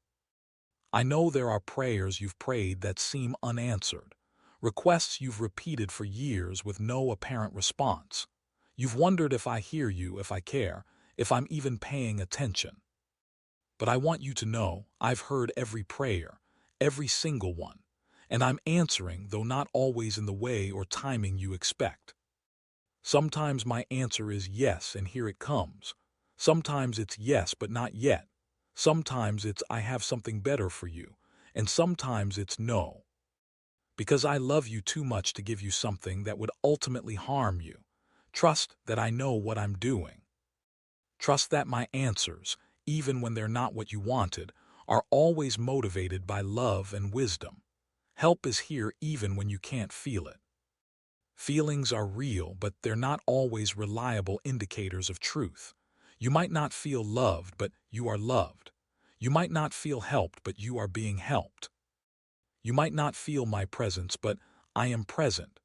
I know there are prayers you've prayed that seem unanswered, requests you've repeated for years with no apparent response. You've wondered if I hear you, if I care, if I'm even paying attention. But I want you to know I've heard every prayer, every single one, and I'm answering, though not always in the way or timing you expect. Sometimes my answer is yes, and here it comes. Sometimes it's yes, but not yet. Sometimes it's I have something better for you, and sometimes it's no. Because I love you too much to give you something that would ultimately harm you. Trust that I know what I'm doing. Trust that my answers, even when they're not what you wanted, are always motivated by love and wisdom. Help is here even when you can't feel it. Feelings are real, but they're not always reliable indicators of truth. You might not feel loved, but you are loved. You might not feel helped, but you are being helped. You might not feel my presence, but I am present.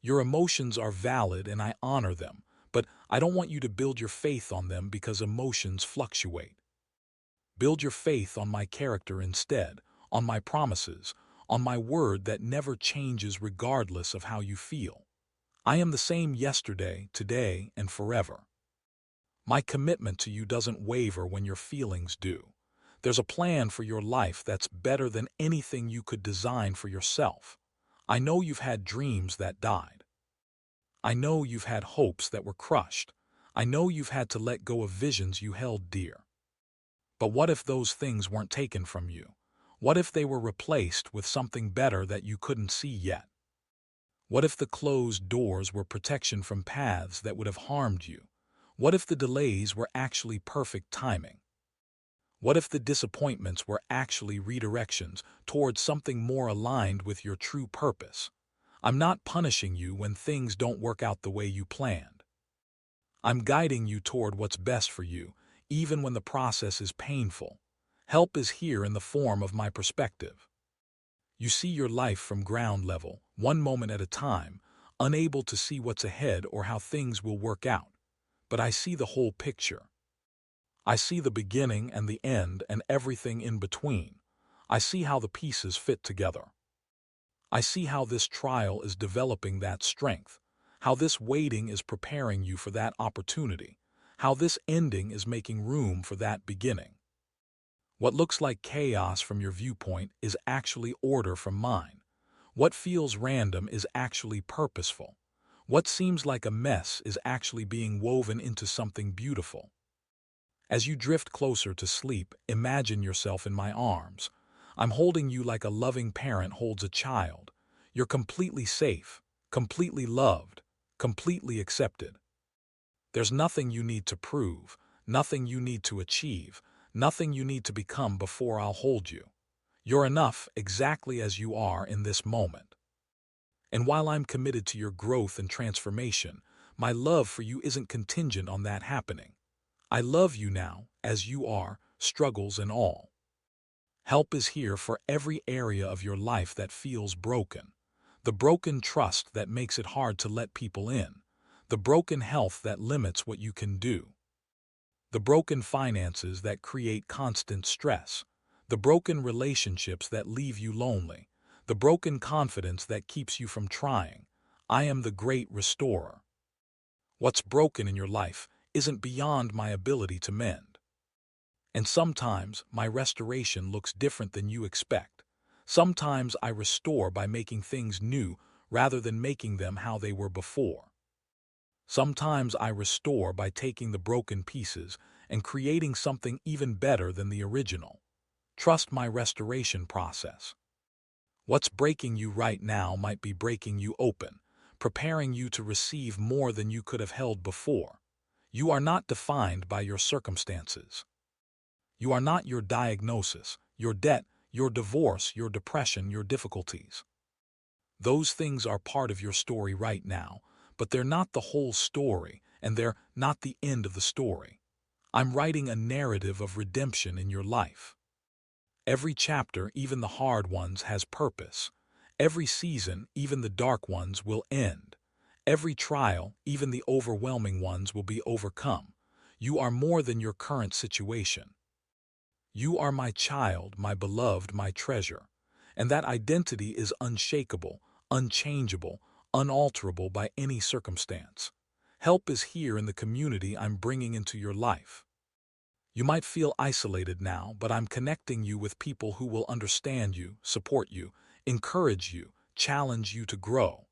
Your emotions are valid and I honor them, but I don't want you to build your faith on them because emotions fluctuate. Build your faith on my character instead, on my promises, on my word that never changes regardless of how you feel. I am the same yesterday, today, and forever. My commitment to you doesn't waver when your feelings do. There's a plan for your life that's better than anything you could design for yourself. I know you've had dreams that died. I know you've had hopes that were crushed. I know you've had to let go of visions you held dear. But what if those things weren't taken from you? What if they were replaced with something better that you couldn't see yet? What if the closed doors were protection from paths that would have harmed you? What if the delays were actually perfect timing? What if the disappointments were actually redirections towards something more aligned with your true purpose? I'm not punishing you when things don't work out the way you planned. I'm guiding you toward what's best for you, even when the process is painful. Help is here in the form of my perspective. You see your life from ground level, one moment at a time, unable to see what's ahead or how things will work out. But I see the whole picture. I see the beginning and the end and everything in between. I see how the pieces fit together. I see how this trial is developing that strength, how this waiting is preparing you for that opportunity, how this ending is making room for that beginning. What looks like chaos from your viewpoint is actually order from mine. What feels random is actually purposeful. What seems like a mess is actually being woven into something beautiful. As you drift closer to sleep, imagine yourself in my arms. I'm holding you like a loving parent holds a child. You're completely safe, completely loved, completely accepted. There's nothing you need to prove, nothing you need to achieve, nothing you need to become before I'll hold you. You're enough exactly as you are in this moment. And while I'm committed to your growth and transformation, my love for you isn't contingent on that happening. I love you now, as you are, struggles and all. Help is here for every area of your life that feels broken. The broken trust that makes it hard to let people in. The broken health that limits what you can do. The broken finances that create constant stress. The broken relationships that leave you lonely. The broken confidence that keeps you from trying. I am the great restorer. What's broken in your life isn't beyond my ability to mend. And sometimes my restoration looks different than you expect. Sometimes I restore by making things new rather than making them how they were before. Sometimes I restore by taking the broken pieces and creating something even better than the original. Trust my restoration process. What's breaking you right now might be breaking you open, preparing you to receive more than you could have held before. You are not defined by your circumstances. You are not your diagnosis, your debt, your divorce, your depression, your difficulties. Those things are part of your story right now, but they're not the whole story, and they're not the end of the story. I'm writing a narrative of redemption in your life. Every chapter, even the hard ones, has purpose. Every season, even the dark ones, will end. Every trial, even the overwhelming ones, will be overcome. You are more than your current situation. You are my child, my beloved, my treasure. And that identity is unshakable, unchangeable, unalterable by any circumstance. Help is here in the community I'm bringing into your life. You might feel isolated now, but I'm connecting you with people who will understand you, support you, encourage you, challenge you to grow.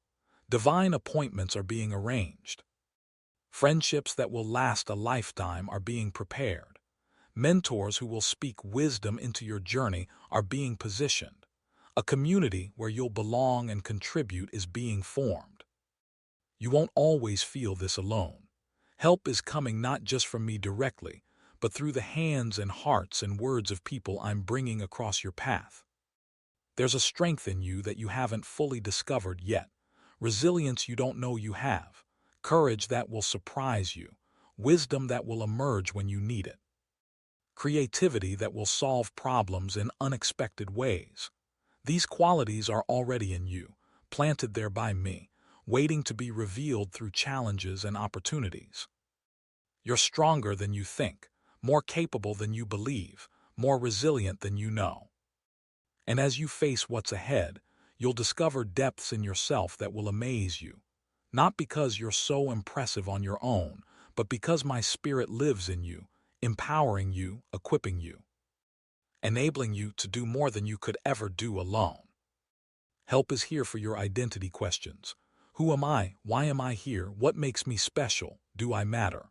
Divine appointments are being arranged. Friendships that will last a lifetime are being prepared. Mentors who will speak wisdom into your journey are being positioned. A community where you'll belong and contribute is being formed. You won't always feel this alone. Help is coming not just from me directly, but through the hands and hearts and words of people I'm bringing across your path. There's a strength in you that you haven't fully discovered yet, resilience you don't know you have, courage that will surprise you, wisdom that will emerge when you need it, creativity that will solve problems in unexpected ways. These qualities are already in you, planted there by me, waiting to be revealed through challenges and opportunities. You're stronger than you think, more capable than you believe, more resilient than you know. And as you face what's ahead, you'll discover depths in yourself that will amaze you, not because you're so impressive on your own, but because my spirit lives in you, empowering you, equipping you, enabling you to do more than you could ever do alone. Help is here for your identity questions. Who am I? Why am I here? What makes me special? Do I matter?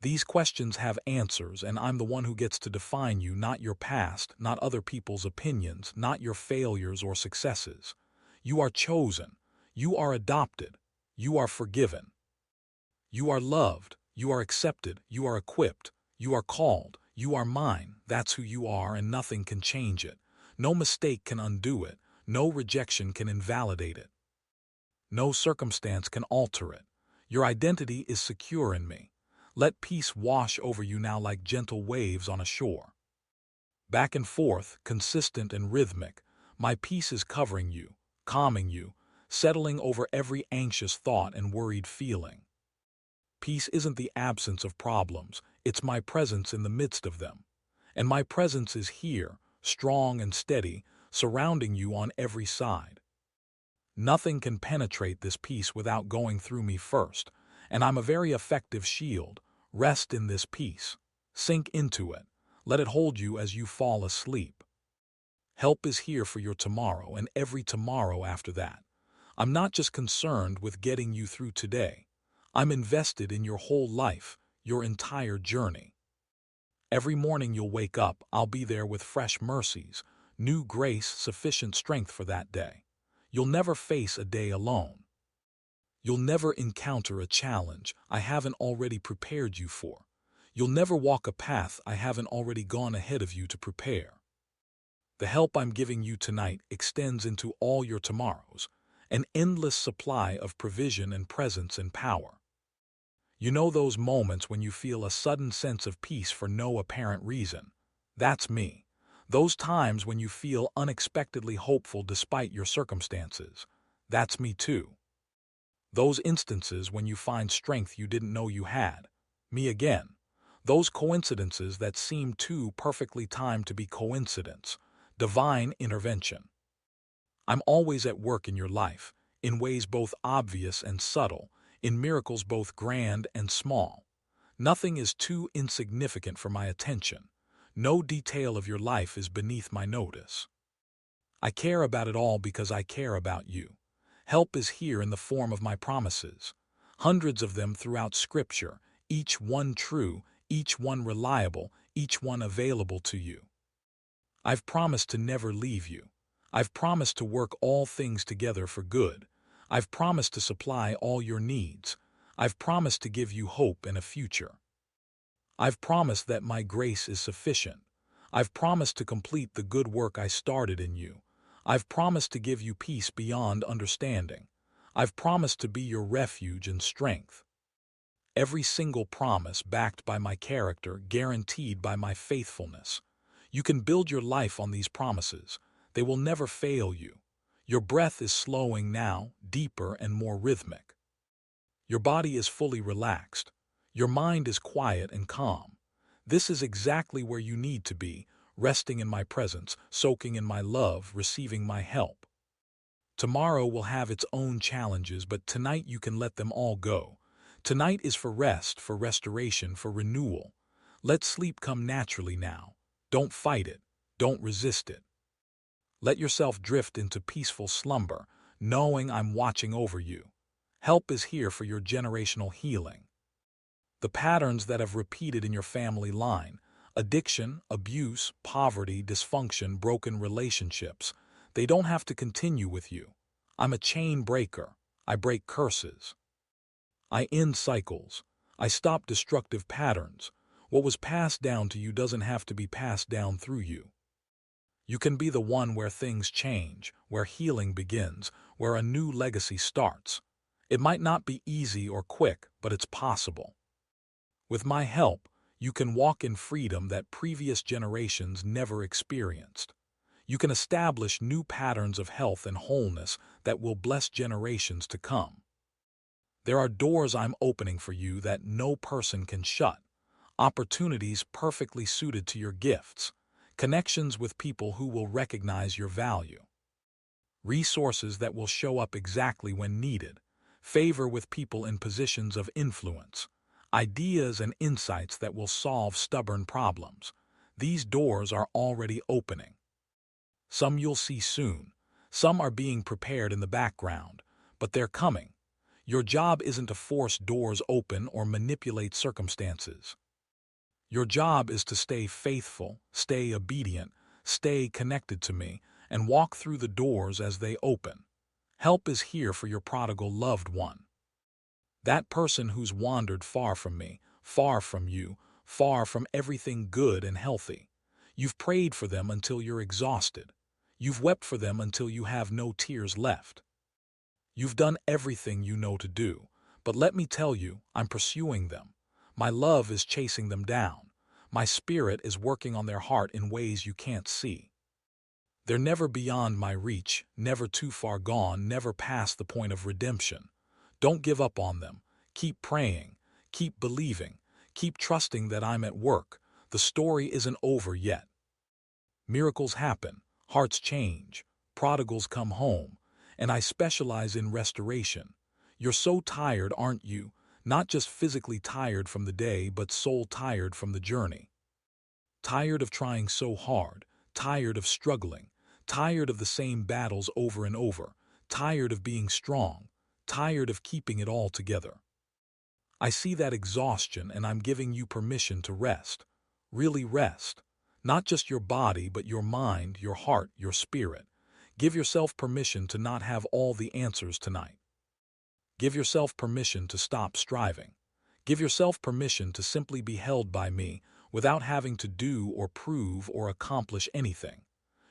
These questions have answers, and I'm the one who gets to define you, not your past, not other people's opinions, not your failures or successes. You are chosen. You are adopted. You are forgiven. You are loved. You are accepted. You are equipped. You are called. You are mine. That's who you are, and nothing can change it. No mistake can undo it. No rejection can invalidate it. No circumstance can alter it. Your identity is secure in me. Let peace wash over you now like gentle waves on a shore. Back and forth, consistent and rhythmic, my peace is covering you, calming you, settling over every anxious thought and worried feeling. Peace isn't the absence of problems, it's my presence in the midst of them. And my presence is here, strong and steady, surrounding you on every side. Nothing can penetrate this peace without going through me first, and I'm a very effective shield. Rest in this peace. Sink into it. Let it hold you as you fall asleep. Help is here for your tomorrow and every tomorrow after that. I'm not just concerned with getting you through today. I'm invested in your whole life, your entire journey. Every morning you'll wake up, I'll be there with fresh mercies, new grace, sufficient strength for that day. You'll never face a day alone. You'll never encounter a challenge I haven't already prepared you for. You'll never walk a path I haven't already gone ahead of you to prepare. The help I'm giving you tonight extends into all your tomorrows, an endless supply of provision and presence and power. You know those moments when you feel a sudden sense of peace for no apparent reason? That's me. Those times when you feel unexpectedly hopeful despite your circumstances? That's me too. Those instances when you find strength you didn't know you had? Me again. Those coincidences that seem too perfectly timed to be coincidence? Divine intervention. I'm always at work in your life, in ways both obvious and subtle, in miracles both grand and small. Nothing is too insignificant for my attention. No detail of your life is beneath my notice. I care about it all because I care about you. Help is here in the form of my promises. Hundreds of them throughout Scripture, each one true, each one reliable, each one available to you. I've promised to never leave you. I've promised to work all things together for good. I've promised to supply all your needs. I've promised to give you hope and a future. I've promised that my grace is sufficient. I've promised to complete the good work I started in you. I've promised to give you peace beyond understanding. I've promised to be your refuge and strength. Every single promise backed by my character, guaranteed by my faithfulness. You can build your life on these promises. They will never fail you. Your breath is slowing now, deeper and more rhythmic. Your body is fully relaxed. Your mind is quiet and calm. This is exactly where you need to be, resting in my presence, soaking in my love, receiving my help. Tomorrow will have its own challenges, but tonight you can let them all go. Tonight is for rest, for restoration, for renewal. Let sleep come naturally now. Don't fight it. Don't resist it. Let yourself drift into peaceful slumber, knowing I'm watching over you. Help is here for your generational healing. The patterns that have repeated in your family line, addiction, abuse, poverty, dysfunction, broken relationships, they don't have to continue with you. I'm a chain breaker. I break curses. I end cycles. I stop destructive patterns. What was passed down to you doesn't have to be passed down through you. You can be the one where things change, where healing begins, where a new legacy starts. It might not be easy or quick, but it's possible. With my help, you can walk in freedom that previous generations never experienced. You can establish new patterns of health and wholeness that will bless generations to come. There are doors I'm opening for you that no person can shut, opportunities perfectly suited to your gifts, connections with people who will recognize your value, resources that will show up exactly when needed, favor with people in positions of influence, ideas and insights that will solve stubborn problems. These doors are already opening. Some you'll see soon. Some are being prepared in the background, but they're coming. Your job isn't to force doors open or manipulate circumstances. Your job is to stay faithful, stay obedient, stay connected to me, and walk through the doors as they open. Help is here for your prodigal loved one. That person who's wandered far from me, far from you, far from everything good and healthy. You've prayed for them until you're exhausted. You've wept for them until you have no tears left. You've done everything you know to do, but let me tell you, I'm pursuing them. My love is chasing them down. My spirit is working on their heart in ways you can't see. They're never beyond my reach, never too far gone, never past the point of redemption. Don't give up on them. Keep praying. Keep believing. Keep trusting that I'm at work. The story isn't over yet. Miracles happen, hearts change, prodigals come home, and I specialize in restoration. You're so tired, aren't you? Not just physically tired from the day, but soul tired from the journey. Tired of trying so hard, tired of struggling, tired of the same battles over and over, tired of being strong, tired of keeping it all together. I see that exhaustion and I'm giving you permission to rest. Really rest. Not just your body, but your mind, your heart, your spirit. Give yourself permission to not have all the answers tonight. Give yourself permission to stop striving. Give yourself permission to simply be held by me without having to do or prove or accomplish anything.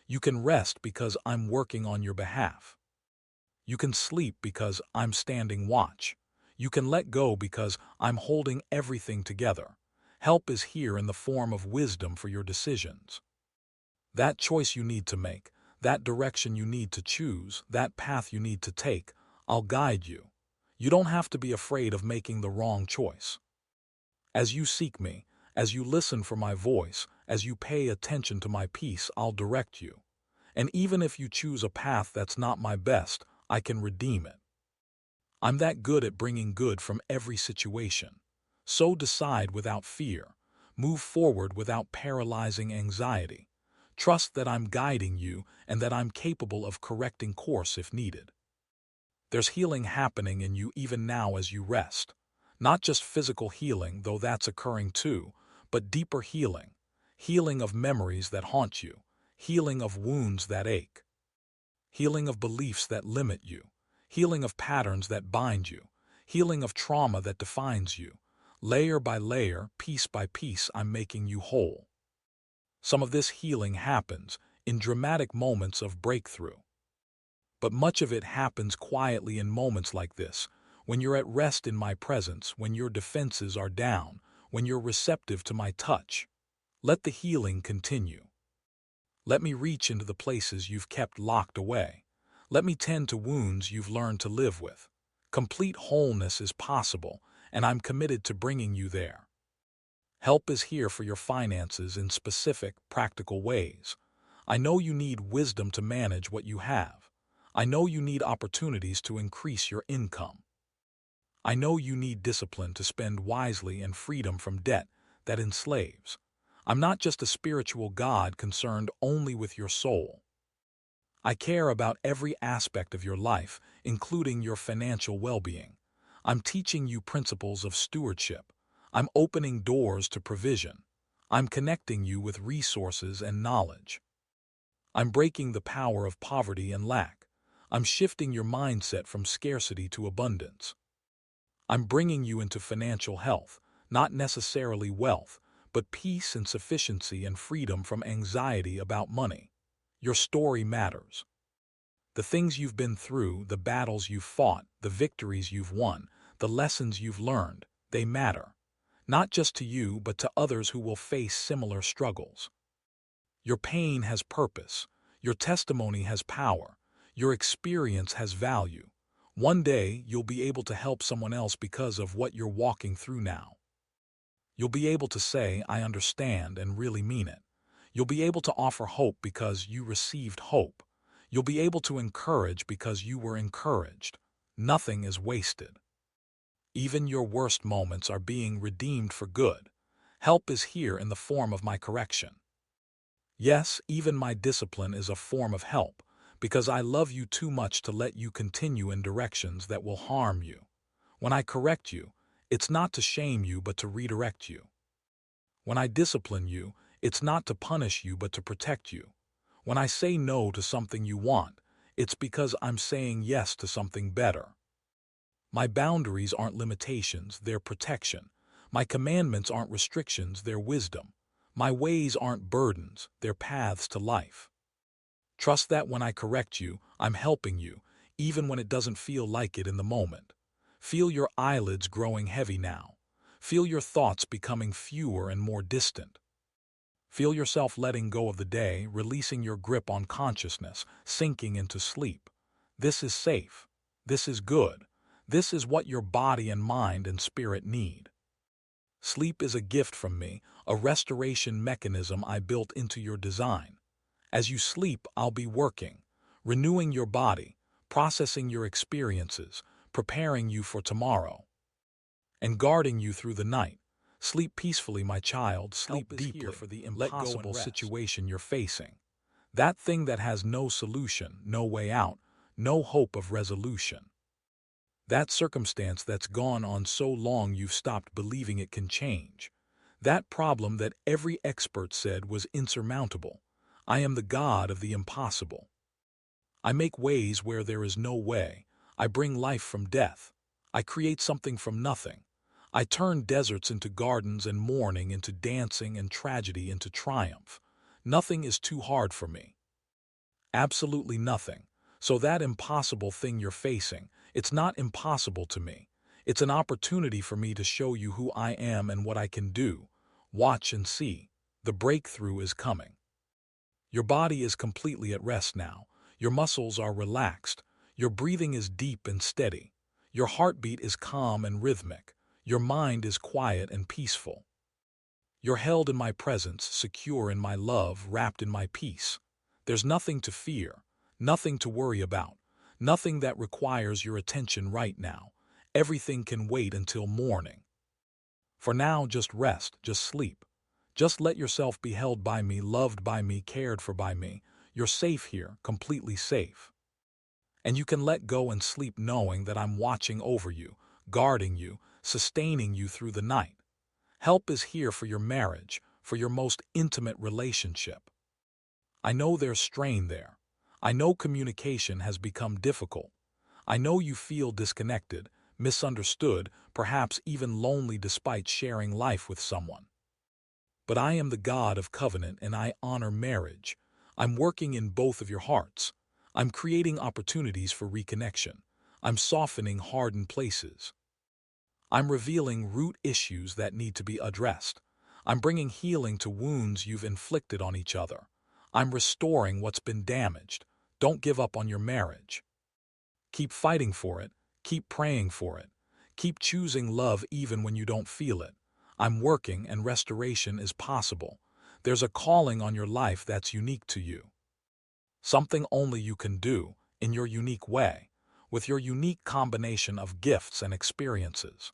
You can rest because I'm working on your behalf. You can sleep because I'm standing watch. You can let go because I'm holding everything together. Help is here in the form of wisdom for your decisions. That choice you need to make, that direction you need to choose, that path you need to take, I'll guide you. You don't have to be afraid of making the wrong choice. As you seek me, as you listen for my voice, as you pay attention to my peace, I'll direct you. And even if you choose a path that's not my best, I can redeem it. I'm that good at bringing good from every situation. So decide without fear. Move forward without paralyzing anxiety. Trust that I'm guiding you and that I'm capable of correcting course if needed. There's healing happening in you even now as you rest. Not just physical healing, though that's occurring too, but deeper healing. Healing of memories that haunt you. Healing of wounds that ache. Healing of beliefs that limit you. Healing of patterns that bind you. Healing of trauma that defines you. Layer by layer, piece by piece, I'm making you whole. Some of this healing happens in dramatic moments of breakthrough. But much of it happens quietly in moments like this, when you're at rest in my presence, when your defenses are down, when you're receptive to my touch. Let the healing continue. Let me reach into the places you've kept locked away. Let me tend to wounds you've learned to live with. Complete wholeness is possible, and I'm committed to bringing you there. Help is here for your finances in specific, practical ways. I know you need wisdom to manage what you have. I know you need opportunities to increase your income. I know you need discipline to spend wisely and freedom from debt that enslaves. I'm not just a spiritual God concerned only with your soul. I care about every aspect of your life, including your financial well-being. I'm teaching you principles of stewardship. I'm opening doors to provision. I'm connecting you with resources and knowledge. I'm breaking the power of poverty and lack. I'm shifting your mindset from scarcity to abundance. I'm bringing you into financial health, not necessarily wealth, but peace and sufficiency and freedom from anxiety about money. Your story matters. The things you've been through, the battles you've fought, the victories you've won, the lessons you've learned, they matter. Not just to you, but to others who will face similar struggles. Your pain has purpose. Your testimony has power. Your experience has value. One day, you'll be able to help someone else because of what you're walking through now. You'll be able to say, I understand, and really mean it. You'll be able to offer hope because you received hope. You'll be able to encourage because you were encouraged. Nothing is wasted. Even your worst moments are being redeemed for good. Help is here in the form of my correction. Yes, even my discipline is a form of help, because I love you too much to let you continue in directions that will harm you. When I correct you, it's not to shame you but to redirect you. When I discipline you, it's not to punish you but to protect you. When I say no to something you want, it's because I'm saying yes to something better. My boundaries aren't limitations, they're protection. My commandments aren't restrictions, they're wisdom. My ways aren't burdens, they're paths to life. Trust that when I correct you, I'm helping you, even when it doesn't feel like it in the moment. Feel your eyelids growing heavy now. Feel your thoughts becoming fewer and more distant. Feel yourself letting go of the day, releasing your grip on consciousness, sinking into sleep. This is safe. This is good. This is what your body and mind and spirit need. Sleep is a gift from me, a restoration mechanism I built into your design. As you sleep, I'll be working, renewing your body, processing your experiences, preparing you for tomorrow, and guarding you through the night. Sleep peacefully, my child, sleep deeply. For the impossible situation you're facing. That thing that has no solution, no way out, no hope of resolution. That circumstance that's gone on so long you've stopped believing it can change. That problem that every expert said was insurmountable. I am the God of the impossible. I make ways where there is no way. I bring life from death. I create something from nothing. I turn deserts into gardens and mourning into dancing and tragedy into triumph. Nothing is too hard for me. Absolutely nothing. So that impossible thing you're facing, it's not impossible to me. It's an opportunity for me to show you who I am and what I can do. Watch and see. The breakthrough is coming. Your body is completely at rest now. Your muscles are relaxed. Your breathing is deep and steady. Your heartbeat is calm and rhythmic. Your mind is quiet and peaceful. You're held in my presence, secure in my love, wrapped in my peace. There's nothing to fear, nothing to worry about, nothing that requires your attention right now. Everything can wait until morning. For now, just rest, just sleep. Just let yourself be held by me, loved by me, cared for by me. You're safe here, completely safe. And you can let go and sleep knowing that I'm watching over you, guarding you, sustaining you through the night. Help is here for your marriage, for your most intimate relationship. I know there's strain there. I know communication has become difficult. I know you feel disconnected, misunderstood, perhaps even lonely despite sharing life with someone. But I am the God of covenant and I honor marriage. I'm working in both of your hearts. I'm creating opportunities for reconnection. I'm softening hardened places. I'm revealing root issues that need to be addressed. I'm bringing healing to wounds you've inflicted on each other. I'm restoring what's been damaged. Don't give up on your marriage. Keep fighting for it. Keep praying for it. Keep choosing love even when you don't feel it. I'm working and restoration is possible. There's a calling on your life that's unique to you. Something only you can do, in your unique way, with your unique combination of gifts and experiences.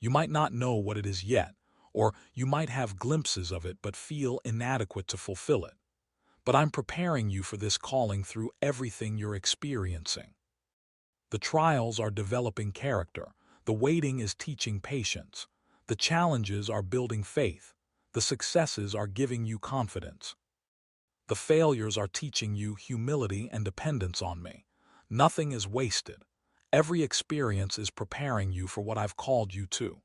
You might not know what it is yet, or you might have glimpses of it but feel inadequate to fulfill it. But I'm preparing you for this calling through everything you're experiencing. The trials are developing character. The waiting is teaching patience. The challenges are building faith. The successes are giving you confidence. The failures are teaching you humility and dependence on me. Nothing is wasted. Every experience is preparing you for what I've called you to.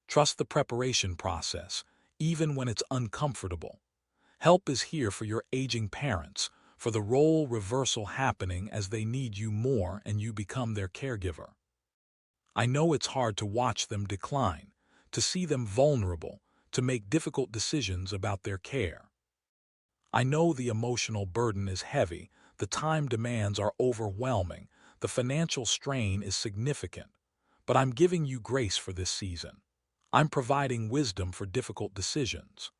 Trust the preparation process, even when it's uncomfortable. Help is here for your aging parents, for the role reversal happening as they need you more and you become their caregiver. I know it's hard to watch them decline, to see them vulnerable, to make difficult decisions about their care. I know the emotional burden is heavy, the time demands are overwhelming, the financial strain is significant, but I'm giving you grace for this season. I'm providing wisdom for difficult decisions.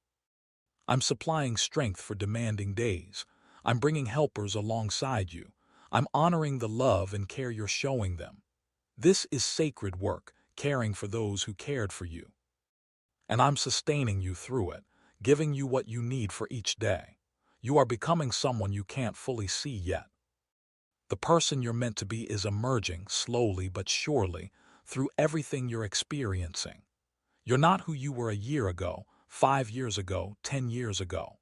I'm supplying strength for demanding days. I'm bringing helpers alongside you. I'm honoring the love and care you're showing them. This is sacred work, caring for those who cared for you. And I'm sustaining you through it, giving you what you need for each day. You are becoming someone you can't fully see yet. The person you're meant to be is emerging, slowly but surely, through everything you're experiencing. You're not who you were a year ago, 5 years ago, 10 years ago.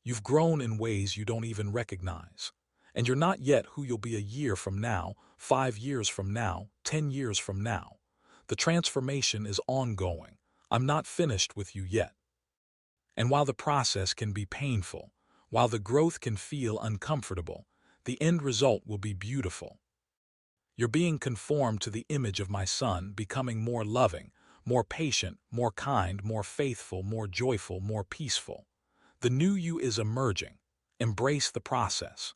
You've grown in ways you don't even recognize. And you're not yet who you'll be a year from now, 5 years from now, 10 years from now. The transformation is ongoing. I'm not finished with you yet. And while the process can be painful, while the growth can feel uncomfortable, the end result will be beautiful. You're being conformed to the image of my Son, becoming more loving, more patient, more kind, more faithful, more joyful, more peaceful. The new you is emerging. Embrace the process.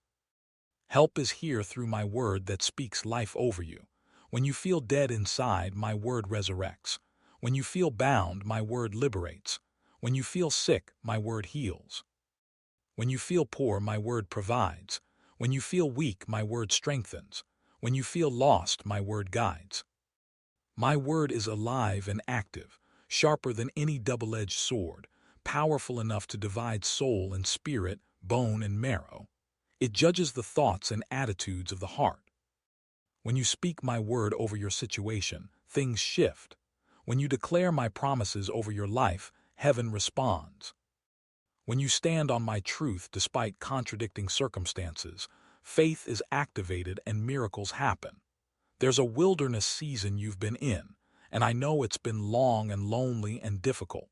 Help is here through my word that speaks life over you. When you feel dead inside, my word resurrects. When you feel bound, my word liberates. When you feel sick, my word heals. When you feel poor, my word provides. When you feel weak, my word strengthens. When you feel lost, my word guides. My word is alive and active, sharper than any double-edged sword, powerful enough to divide soul and spirit, bone and marrow. It judges the thoughts and attitudes of the heart. When you speak my word over your situation, things shift. When you declare my promises over your life, heaven responds. When you stand on my truth despite contradicting circumstances, faith is activated and miracles happen. There's a wilderness season you've been in, and I know it's been long and lonely and difficult.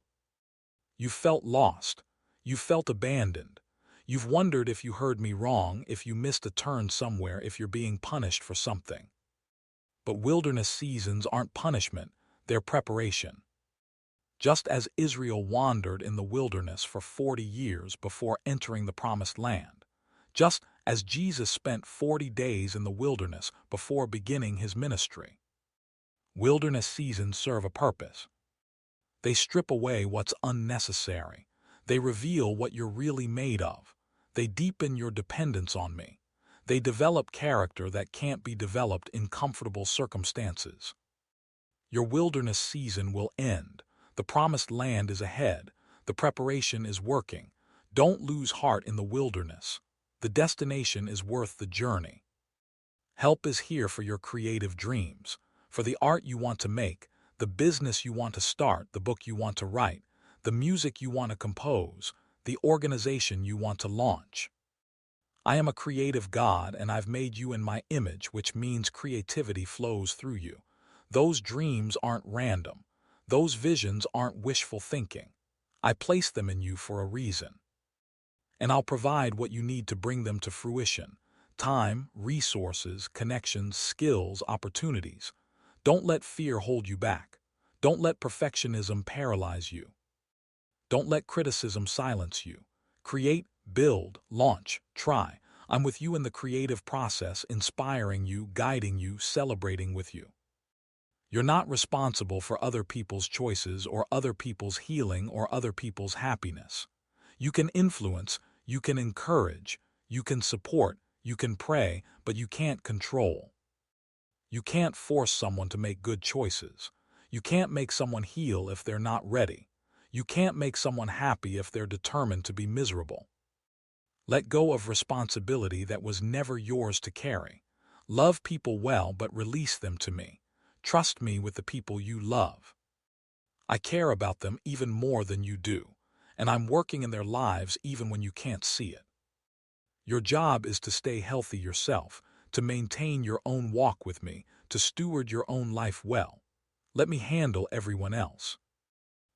You felt lost. You felt abandoned. You've wondered if you heard me wrong, if you missed a turn somewhere, if you're being punished for something. But wilderness seasons aren't punishment, they're preparation. Just as Israel wandered in the wilderness for 40 years before entering the Promised Land, just as Jesus spent 40 days in the wilderness before beginning his ministry. Wilderness seasons serve a purpose. They strip away what's unnecessary. They reveal what you're really made of. They deepen your dependence on me. They develop character that can't be developed in comfortable circumstances. Your wilderness season will end. The Promised Land is ahead. The preparation is working. Don't lose heart in the wilderness. The destination is worth the journey. Help is here for your creative dreams, for the art you want to make, the business you want to start, the book you want to write, the music you want to compose, the organization you want to launch. I am a creative God, and I've made you in my image, which means creativity flows through you. Those dreams aren't random. Those visions aren't wishful thinking. I placed them in you for a reason. And I'll provide what you need to bring them to fruition. Time, resources, connections, skills, opportunities. Don't let fear hold you back. Don't let perfectionism paralyze you. Don't let criticism silence you. Create, build, launch, try. I'm with you in the creative process, inspiring you, guiding you, celebrating with you. You're not responsible for other people's choices or other people's healing or other people's happiness. You can influence, you can encourage, you can support, you can pray, but you can't control. You can't force someone to make good choices. You can't make someone heal if they're not ready. You can't make someone happy if they're determined to be miserable. Let go of responsibility that was never yours to carry. Love people well, but release them to me. Trust me with the people you love. I care about them even more than you do, and I'm working in their lives even when you can't see it. Your job is to stay healthy yourself, to maintain your own walk with me, to steward your own life well. Let me handle everyone else.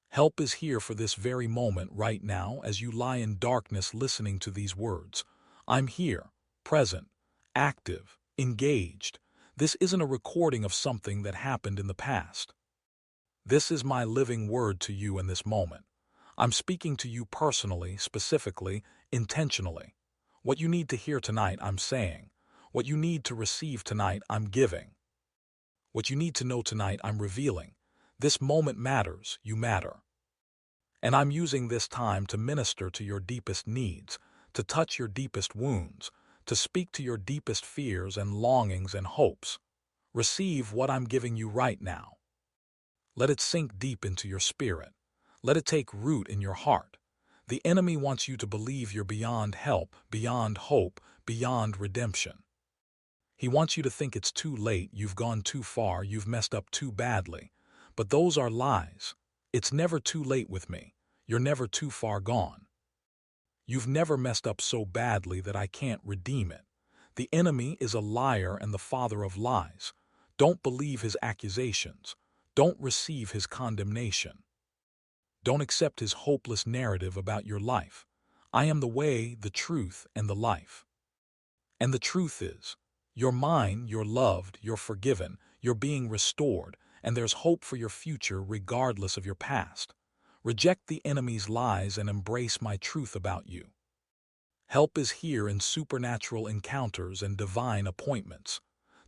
Help is here for this very moment right now as you lie in darkness listening to these words. I'm here, present, active, engaged. This isn't a recording of something that happened in the past. This is my living word to you in this moment. I'm speaking to you personally, specifically, intentionally. What you need to hear tonight, I'm saying. What you need to receive tonight, I'm giving. What you need to know tonight, I'm revealing. This moment matters, you matter. And I'm using this time to minister to your deepest needs, to touch your deepest wounds, to speak to your deepest fears and longings and hopes. Receive what I'm giving you right now. Let it sink deep into your spirit. Let it take root in your heart. The enemy wants you to believe you're beyond help, beyond hope, beyond redemption. He wants you to think it's too late, you've gone too far, you've messed up too badly. But those are lies. It's never too late with me. You're never too far gone. You've never messed up so badly that I can't redeem it. The enemy is a liar and the father of lies. Don't believe his accusations. Don't receive his condemnation. Don't accept his hopeless narrative about your life. I am the way, the truth, and the life. And the truth is, you're mine, you're loved, you're forgiven, you're being restored, and there's hope for your future regardless of your past. Reject the enemy's lies and embrace my truth about you. Help is here in supernatural encounters and divine appointments.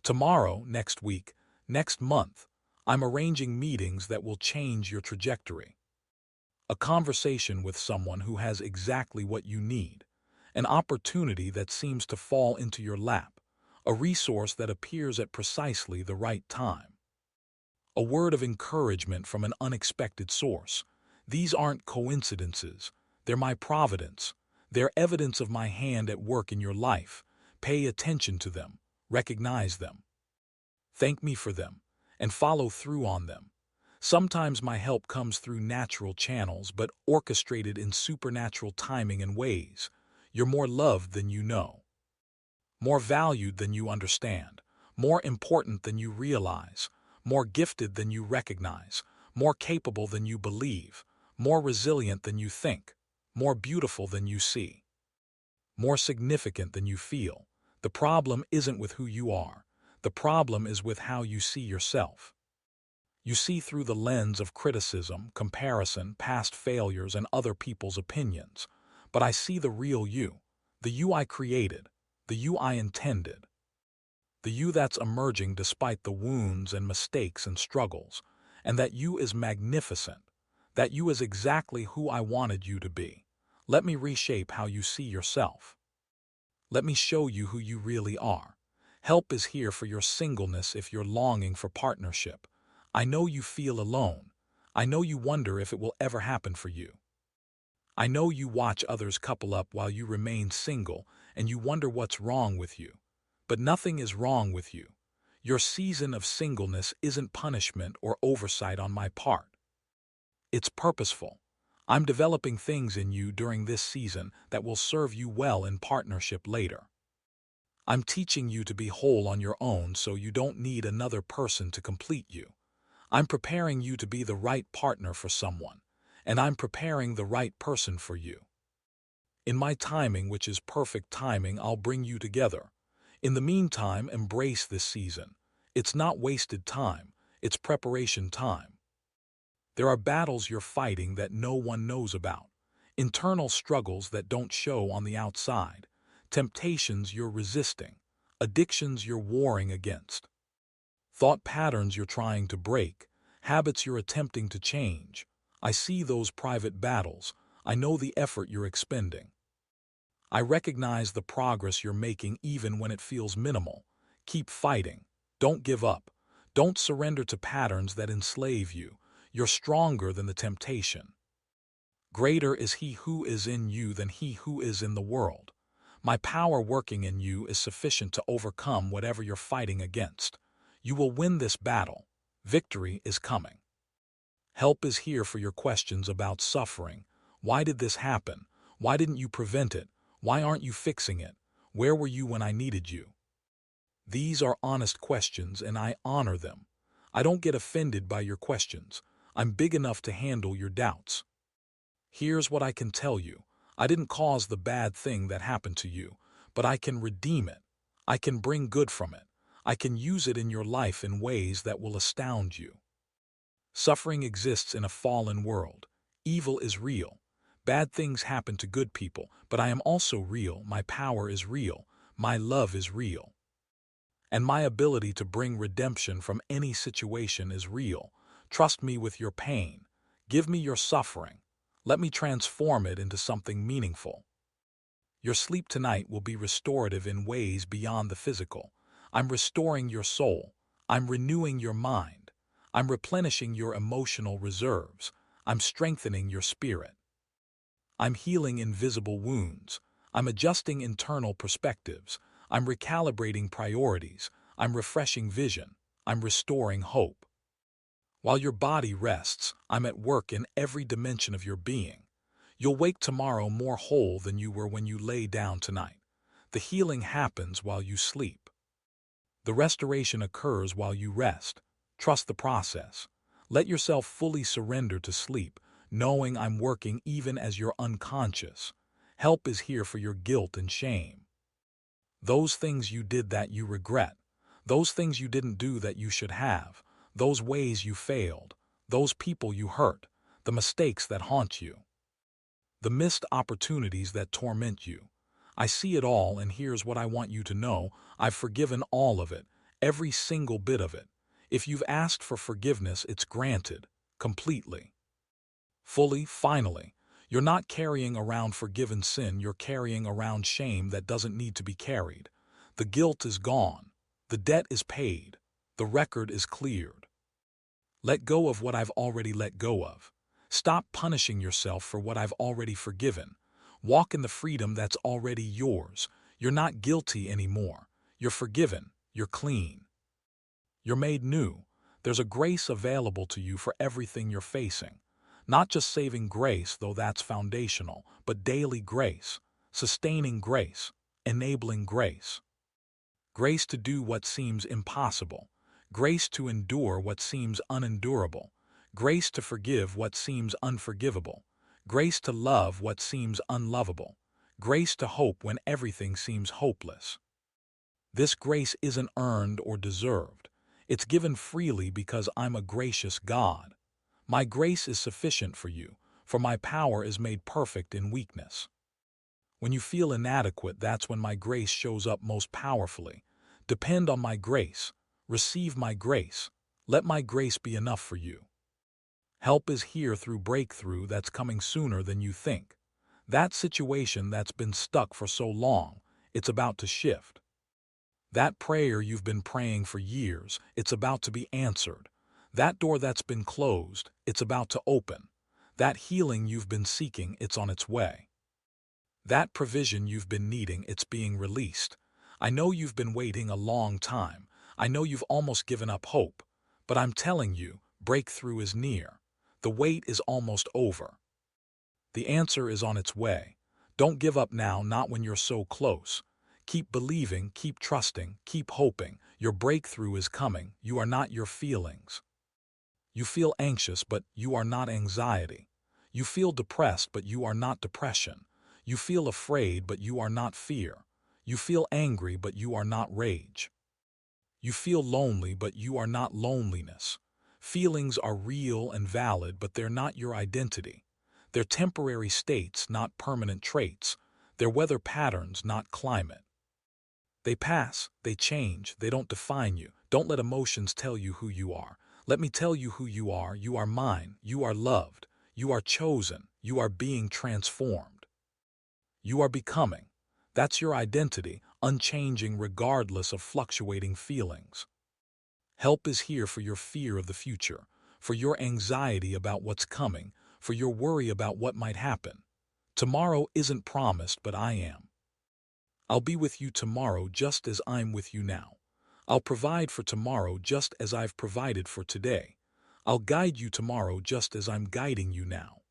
Tomorrow, next week, next month, I'm arranging meetings that will change your trajectory. A conversation with someone who has exactly what you need. an opportunity that seems to fall into your lap, a resource that appears at precisely the right time. A word of encouragement from an unexpected source. These aren't coincidences. They're my providence. They're evidence of my hand at work in your life. Pay attention to them. Recognize them. Thank me for them, and follow through on them. Sometimes my help comes through natural channels, but orchestrated in supernatural timing and ways. You're more loved than you know, more valued than you understand, more important than you realize, more gifted than you recognize, more capable than you believe, more resilient than you think, more beautiful than you see, more significant than you feel. The problem isn't with who you are. The problem is with how you see yourself. You see through the lens of criticism, comparison, past failures, and other people's opinions. But I see the real you, the you I created, the you I intended, the you that's emerging despite the wounds and mistakes and struggles. And that you is magnificent. That you is exactly who I wanted you to be. Let me reshape how you see yourself. Let me show you who you really are. Help is here for your singleness if you're longing for partnership. I know you feel alone. I know you wonder if it will ever happen for you. I know you watch others couple up while you remain single, and you wonder what's wrong with you. But nothing is wrong with you. Your season of singleness isn't punishment or oversight on my part. It's purposeful. I'm developing things in you during this season that will serve you well in partnership later. I'm teaching you to be whole on your own so you don't need another person to complete you. I'm preparing you to be the right partner for someone, and I'm preparing the right person for you. In my timing, which is perfect timing, I'll bring you together. In the meantime, embrace this season. It's not wasted time, it's preparation time. There are battles you're fighting that no one knows about, internal struggles that don't show on the outside, temptations you're resisting, addictions you're warring against, thought patterns you're trying to break, habits you're attempting to change. I see those private battles. I know the effort you're expending. I recognize the progress you're making even when it feels minimal. Keep fighting. Don't give up. Don't surrender to patterns that enslave you. You're stronger than the temptation. Greater is he who is in you than he who is in the world. My power working in you is sufficient to overcome whatever you're fighting against. You will win this battle. Victory is coming. Help is here for your questions about suffering. Why did this happen? Why didn't you prevent it? Why aren't you fixing it? Where were you when I needed you? These are honest questions, and I honor them. I don't get offended by your questions. I'm big enough to handle your doubts. Here's what I can tell you. I didn't cause the bad thing that happened to you, but I can redeem it. I can bring good from it. I can use it in your life in ways that will astound you. Suffering exists in a fallen world. Evil is real. Bad things happen to good people, but I am also real. My power is real. My love is real. And my ability to bring redemption from any situation is real. Trust me with your pain. Give me your suffering. Let me transform it into something meaningful. Your sleep tonight will be restorative in ways beyond the physical. I'm restoring your soul. I'm renewing your mind. I'm replenishing your emotional reserves. I'm strengthening your spirit. I'm healing invisible wounds. I'm adjusting internal perspectives. I'm recalibrating priorities. I'm refreshing vision. I'm restoring hope. While your body rests, I'm at work in every dimension of your being. You'll wake tomorrow more whole than you were when you lay down tonight. The healing happens while you sleep. The restoration occurs while you rest. Trust the process. Let yourself fully surrender to sleep, knowing I'm working even as you're unconscious. Help is here for your guilt and shame. Those things you did that you regret. Those things you didn't do that you should have. Those ways you failed. Those people you hurt. The mistakes that haunt you. The missed opportunities that torment you. I see it all, and here's what I want you to know. I've forgiven all of it, every single bit of it. If you've asked for forgiveness, it's granted, completely. Fully, finally. You're not carrying around forgiven sin, you're carrying around shame that doesn't need to be carried. The guilt is gone. The debt is paid. The record is cleared. Let go of what I've already let go of. Stop punishing yourself for what I've already forgiven. Walk in the freedom that's already yours. You're not guilty anymore. You're forgiven. You're clean. You're made new. There's a grace available to you for everything you're facing. Not just saving grace, though that's foundational, but daily grace, sustaining grace, enabling grace. Grace to do what seems impossible. Grace to endure what seems unendurable. Grace to forgive what seems unforgivable. Grace to love what seems unlovable. Grace to hope when everything seems hopeless. This grace isn't earned or deserved. It's given freely because I'm a gracious God. My grace is sufficient for you, for my power is made perfect in weakness. When you feel inadequate, that's when my grace shows up most powerfully. Depend on my grace. Receive my grace. Let my grace be enough for you. Help is here through breakthrough that's coming sooner than you think. That situation that's been stuck for so long, it's about to shift. That prayer you've been praying for years, it's about to be answered. That door that's been closed, it's about to open. That healing you've been seeking, it's on its way. That provision you've been needing, it's being released. I know you've been waiting a long time. I know you've almost given up hope. But I'm telling you, breakthrough is near. The wait is almost over. The answer is on its way. Don't give up now, not when you're so close. Keep believing, keep trusting, keep hoping. Your breakthrough is coming. You are not your feelings. You feel anxious, but you are not anxiety. You feel depressed, but you are not depression. You feel afraid, but you are not fear. You feel angry, but you are not rage. You feel lonely, but you are not loneliness. Feelings are real and valid, but they're not your identity. They're temporary states, not permanent traits. They're weather patterns, not climate. They pass, they change, they don't define you. Don't let emotions tell you who you are. Let me tell you who you are. You are mine. You are loved. You are chosen. You are being transformed. You are becoming. That's your identity, unchanging regardless of fluctuating feelings. Help is here for your fear of the future, for your anxiety about what's coming, for your worry about what might happen. Tomorrow isn't promised, but I am. I'll be with you tomorrow just as I'm with you now. I'll provide for tomorrow just as I've provided for today. I'll guide you tomorrow just as I'm guiding you now.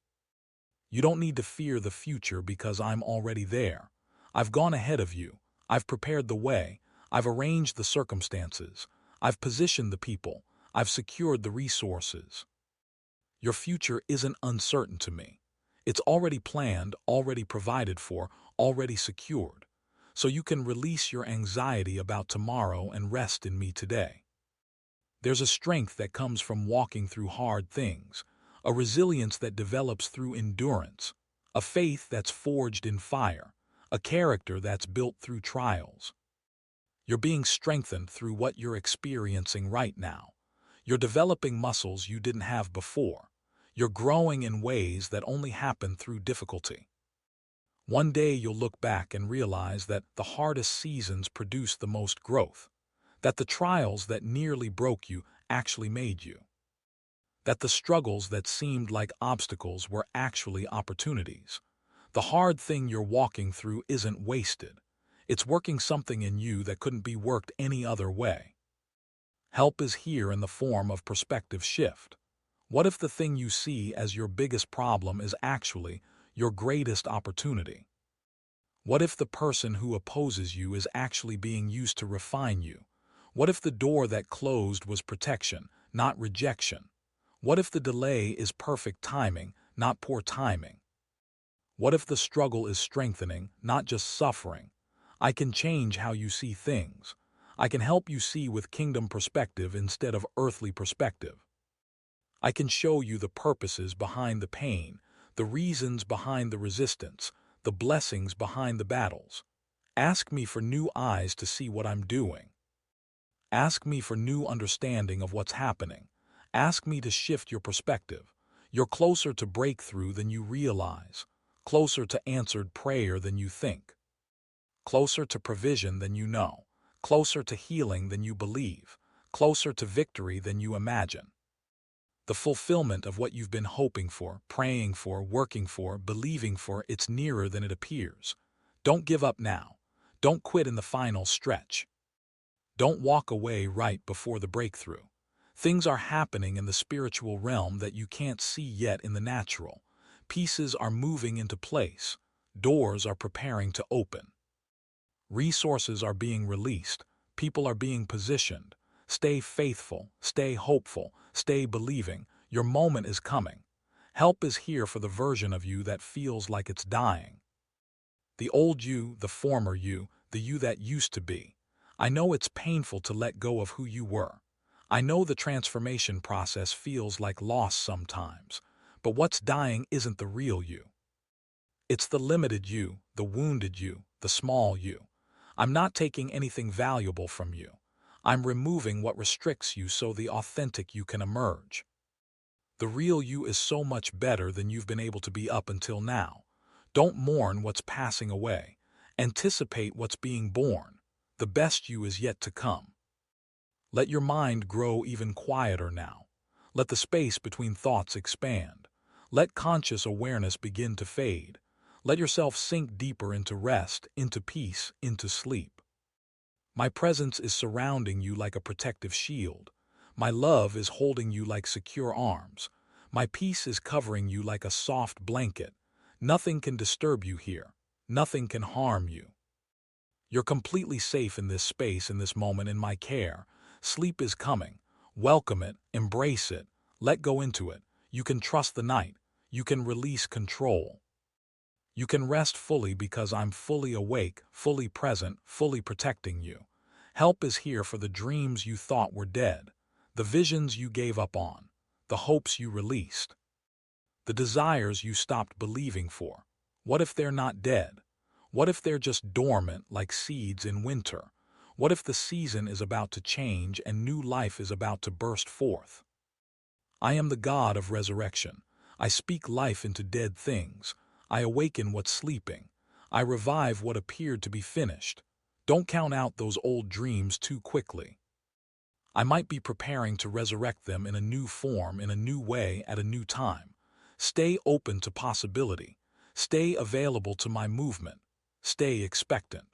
You don't need to fear the future because I'm already there. I've gone ahead of you. I've prepared the way. I've arranged the circumstances. I've positioned the people. I've secured the resources. Your future isn't uncertain to me. It's already planned, already provided for, already secured. So you can release your anxiety about tomorrow and rest in me today. There's a strength that comes from walking through hard things, a resilience that develops through endurance, a faith that's forged in fire, a character that's built through trials. You're being strengthened through what you're experiencing right now. You're developing muscles you didn't have before. You're growing in ways that only happen through difficulty. One day you'll look back and realize that the hardest seasons produced the most growth, that the trials that nearly broke you actually made you, that the struggles that seemed like obstacles were actually opportunities. The hard thing you're walking through isn't wasted. It's working something in you that couldn't be worked any other way. Help is here in the form of perspective shift. What if the thing you see as your biggest problem is actually your greatest opportunity? What if the person who opposes you is actually being used to refine you? What if the door that closed was protection, not rejection? What if the delay is perfect timing, not poor timing? What if the struggle is strengthening, not just suffering? I can change how you see things. I can help you see with kingdom perspective instead of earthly perspective. I can show you the purposes behind the pain, the reasons behind the resistance, the blessings behind the battles. Ask me for new eyes to see what I'm doing. Ask me for new understanding of what's happening. Ask me to shift your perspective. You're closer to breakthrough than you realize, closer to answered prayer than you think, closer to provision than you know, closer to healing than you believe, closer to victory than you imagine. The fulfillment of what you've been hoping for, praying for, working for, believing for, it's nearer than it appears. Don't give up now. Don't quit in the final stretch. Don't walk away right before the breakthrough. Things are happening in the spiritual realm that you can't see yet in the natural. Pieces are moving into place. Doors are preparing to open. Resources are being released. People are being positioned. Stay faithful, stay hopeful, stay believing. Your moment is coming. Help is here for the version of you that feels like it's dying. The old you, the former you, the you that used to be. I know it's painful to let go of who you were. I know the transformation process feels like loss sometimes, but what's dying isn't the real you. It's the limited you, the wounded you, the small you. I'm not taking anything valuable from you. I'm removing what restricts you so the authentic you can emerge. The real you is so much better than you've been able to be up until now. Don't mourn what's passing away. Anticipate what's being born. The best you is yet to come. Let your mind grow even quieter now. Let the space between thoughts expand. Let conscious awareness begin to fade. Let yourself sink deeper into rest, into peace, into sleep. My presence is surrounding you like a protective shield. My love is holding you like secure arms. My peace is covering you like a soft blanket. Nothing can disturb you here. Nothing can harm you. You're completely safe in this space, in this moment, in my care. Sleep is coming. Welcome it, embrace it, let go into it. You can trust the night. You can release control. You can rest fully because I'm fully awake, fully present, fully protecting you. Help is here for the dreams you thought were dead, the visions you gave up on, the hopes you released, the desires you stopped believing for. What if they're not dead? What if they're just dormant like seeds in winter? What if the season is about to change and new life is about to burst forth? I am the God of resurrection. I speak life into dead things. I awaken what's sleeping. I revive what appeared to be finished. Don't count out those old dreams too quickly. I might be preparing to resurrect them in a new form, in a new way, at a new time. Stay open to possibility. Stay available to my movement. Stay expectant.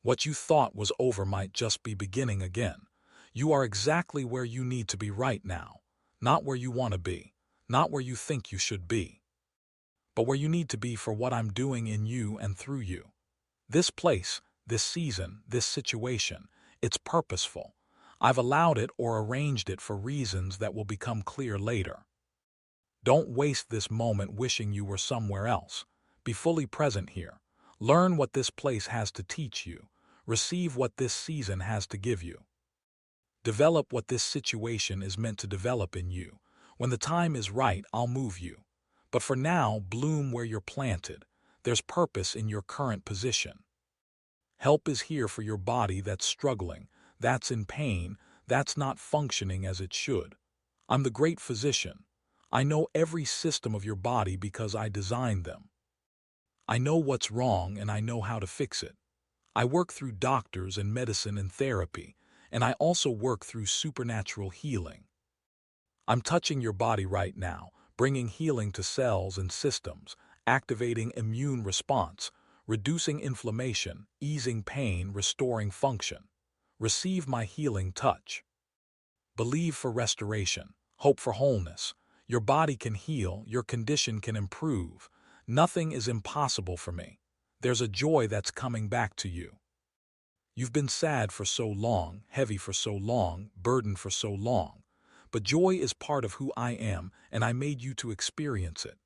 What you thought was over might just be beginning again. You are exactly where you need to be right now, not where you want to be, not where you think you should be, but where you need to be for what I'm doing in you and through you. This place, this season, this situation, it's purposeful. I've allowed it or arranged it for reasons that will become clear later. Don't waste this moment wishing you were somewhere else. Be fully present here. Learn what this place has to teach you. Receive what this season has to give you. Develop what this situation is meant to develop in you. When the time is right, I'll move you. But for now, bloom where you're planted. There's purpose in your current position. Help is here for your body that's struggling, that's in pain, that's not functioning as it should. I'm the great physician. I know every system of your body because I designed them. I know what's wrong and I know how to fix it. I work through doctors and medicine and therapy, and I also work through supernatural healing. I'm touching your body right now, bringing healing to cells and systems, activating immune response, reducing inflammation, easing pain, restoring function. Receive my healing touch. Believe for restoration, hope for wholeness. Your body can heal, your condition can improve. Nothing is impossible for me. There's a joy that's coming back to you. You've been sad for so long, heavy for so long, burdened for so long. But joy is part of who I am, and I made you to experience it.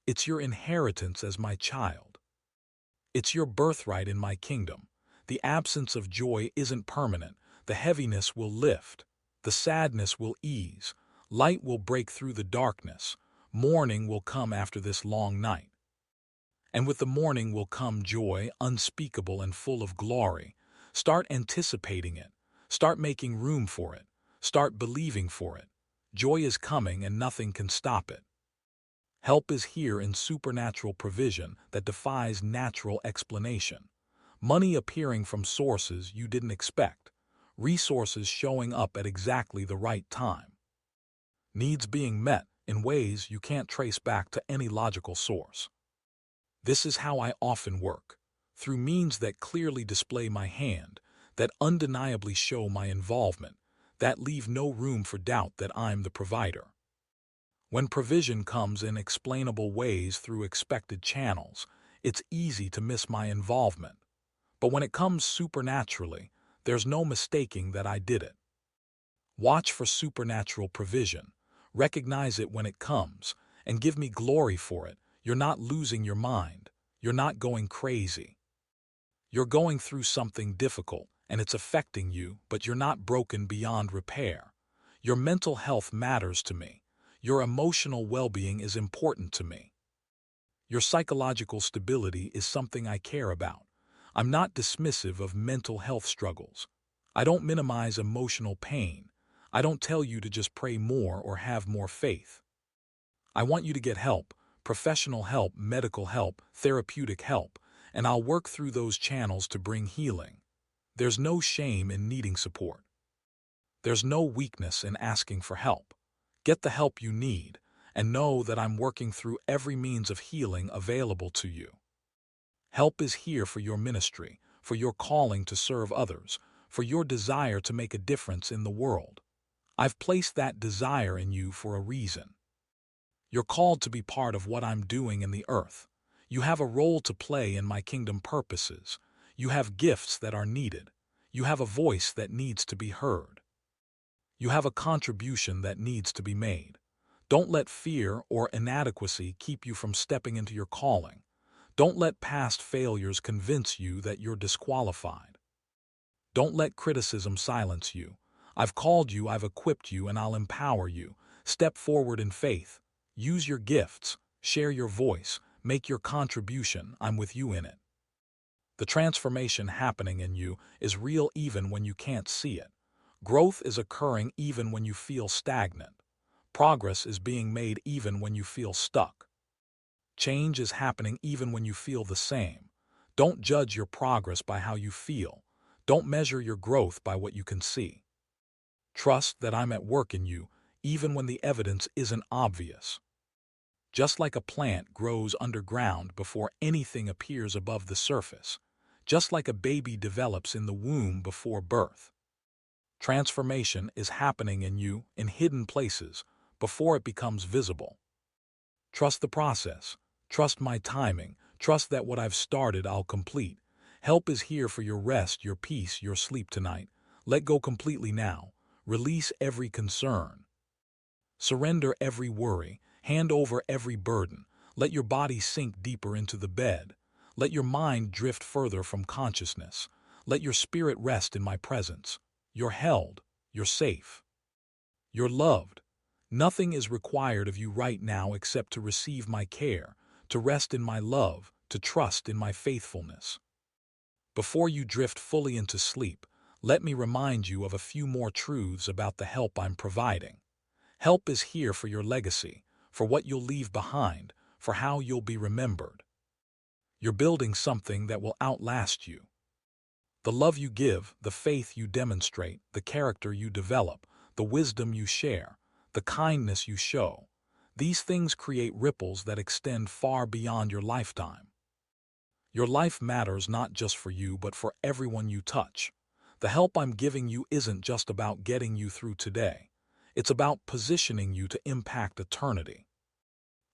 It's your inheritance as my child. It's your birthright in my kingdom. The absence of joy isn't permanent. The heaviness will lift. The sadness will ease. Light will break through the darkness. Morning will come after this long night. And with the morning will come joy, unspeakable and full of glory. Start anticipating it. Start making room for it. Start believing for it. Joy is coming and nothing can stop it. Help is here in supernatural provision that defies natural explanation. Money appearing from sources you didn't expect. Resources showing up at exactly the right time. Needs being met in ways you can't trace back to any logical source. This is how I often work, through means that clearly display my hand, that undeniably show my involvement, that leave no room for doubt that I'm the provider. When provision comes in explainable ways through expected channels, it's easy to miss my involvement. But when it comes supernaturally, there's no mistaking that I did it. Watch for supernatural provision, recognize it when it comes, and give me glory for it. You're not losing your mind. You're not going crazy. You're going through something difficult, and it's affecting you, but you're not broken beyond repair. Your mental health matters to me. Your emotional well-being is important to me. Your psychological stability is something I care about. I'm not dismissive of mental health struggles. I don't minimize emotional pain. I don't tell you to just pray more or have more faith. I want you to get help, professional help, medical help, therapeutic help, and I'll work through those channels to bring healing. There's no shame in needing support. There's no weakness in asking for help. Get the help you need, and know that I'm working through every means of healing available to you. Help is here for your ministry, for your calling to serve others, for your desire to make a difference in the world. I've placed that desire in you for a reason. You're called to be part of what I'm doing in the earth. You have a role to play in my kingdom purposes. You have gifts that are needed. You have a voice that needs to be heard. You have a contribution that needs to be made. Don't let fear or inadequacy keep you from stepping into your calling. Don't let past failures convince you that you're disqualified. Don't let criticism silence you. I've called you, I've equipped you, and I'll empower you. Step forward in faith. Use your gifts. Share your voice. Make your contribution. I'm with you in it. The transformation happening in you is real even when you can't see it. Growth is occurring even when you feel stagnant. Progress is being made even when you feel stuck. Change is happening even when you feel the same. Don't judge your progress by how you feel. Don't measure your growth by what you can see. Trust that I'm at work in you, even when the evidence isn't obvious. Just like a plant grows underground before anything appears above the surface, just like a baby develops in the womb before birth. Transformation is happening in you in hidden places before it becomes visible. Trust the process. Trust my timing. Trust that what I've started I'll complete. Help is here for your rest, your peace, your sleep tonight. Let go completely now. Release every concern. Surrender every worry. Hand over every burden. Let your body sink deeper into the bed. Let your mind drift further from consciousness. Let your spirit rest in my presence. You're held. You're safe. You're loved. Nothing is required of you right now except to receive my care, to rest in my love, to trust in my faithfulness. Before you drift fully into sleep, let me remind you of a few more truths about the help I'm providing. Help is here for your legacy, for what you'll leave behind, for how you'll be remembered. You're building something that will outlast you. The love you give, the faith you demonstrate, the character you develop, the wisdom you share, the kindness you show, these things create ripples that extend far beyond your lifetime. Your life matters not just for you, but for everyone you touch. The help I'm giving you isn't just about getting you through today. It's about positioning you to impact eternity.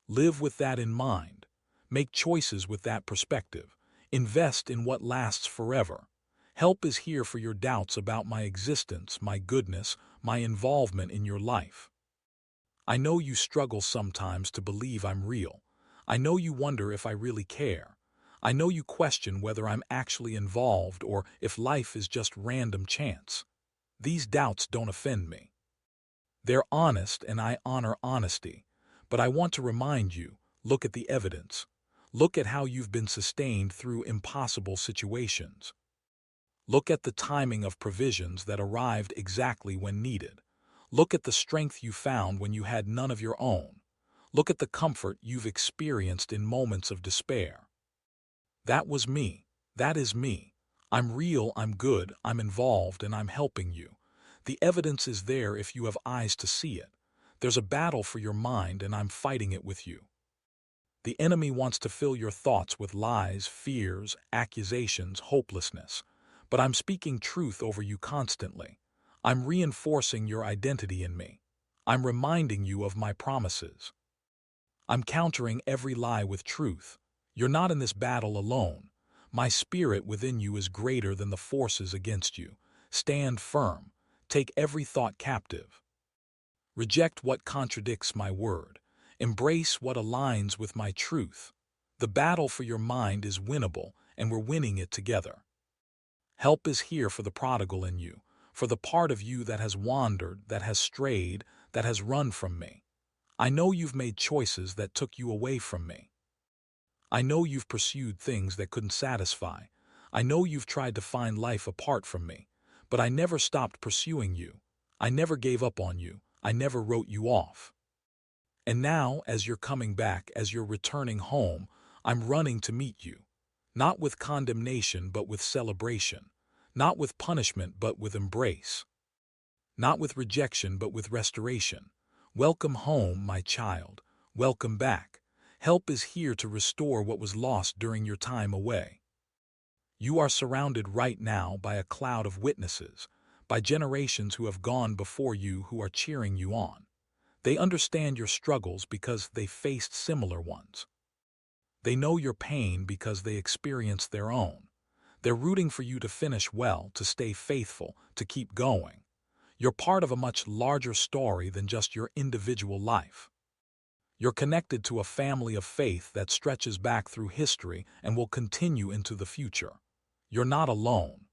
Live with that in mind. Make choices with that perspective. Invest in what lasts forever. Help is here for your doubts about my existence, my goodness, my involvement in your life. I know you struggle sometimes to believe I'm real. I know you wonder if I really care. I know you question whether I'm actually involved or if life is just random chance. These doubts don't offend me. They're honest, and I honor honesty. But I want to remind you, look at the evidence. Look at how you've been sustained through impossible situations. Look at the timing of provisions that arrived exactly when needed. Look at the strength you found when you had none of your own. Look at the comfort you've experienced in moments of despair. That was me. That is me. I'm real, I'm good, I'm involved, and I'm helping you. The evidence is there if you have eyes to see it. There's a battle for your mind, and I'm fighting it with you. The enemy wants to fill your thoughts with lies, fears, accusations, hopelessness. But I'm speaking truth over you constantly. I'm reinforcing your identity in me. I'm reminding you of my promises. I'm countering every lie with truth. You're not in this battle alone. My spirit within you is greater than the forces against you. Stand firm. Take every thought captive. Reject what contradicts my word. Embrace what aligns with my truth. The battle for your mind is winnable, and we're winning it together. Help is here for the prodigal in you, for the part of you that has wandered, that has strayed, that has run from me. I know you've made choices that took you away from me. I know you've pursued things that couldn't satisfy. I know you've tried to find life apart from me. But I never stopped pursuing you. I never gave up on you. I never wrote you off. And now, as you're coming back, as you're returning home, I'm running to meet you. Not with condemnation, but with celebration. Not with punishment, but with embrace. Not with rejection, but with restoration. Welcome home, my child. Welcome back. Help is here to restore what was lost during your time away. You are surrounded right now by a cloud of witnesses, by generations who have gone before you who are cheering you on. They understand your struggles because they faced similar ones. They know your pain because they experienced their own. They're rooting for you to finish well, to stay faithful, to keep going. You're part of a much larger story than just your individual life. You're connected to a family of faith that stretches back through history and will continue into the future. You're not alone.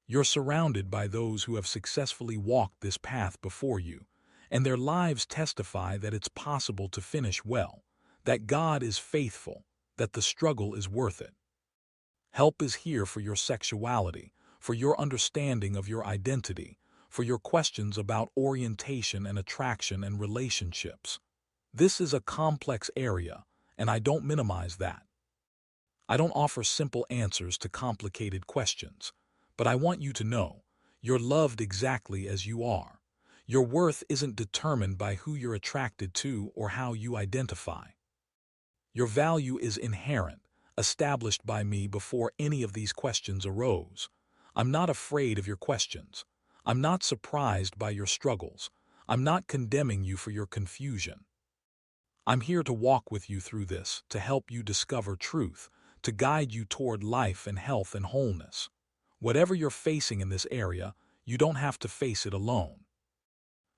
You're surrounded by those who have successfully walked this path before you, and their lives testify that it's possible to finish well, that God is faithful, that the struggle is worth it. Help is here for your sexuality, for your understanding of your identity, for your questions about orientation and attraction and relationships. This is a complex area, and I don't minimize that. I don't offer simple answers to complicated questions, but I want you to know you're loved exactly as you are. Your worth isn't determined by who you're attracted to or how you identify. Your value is inherent, established by me before any of these questions arose. I'm not afraid of your questions. I'm not surprised by your struggles. I'm not condemning you for your confusion. I'm here to walk with you through this, to help you discover truth, to guide you toward life and health and wholeness. Whatever you're facing in this area, you don't have to face it alone.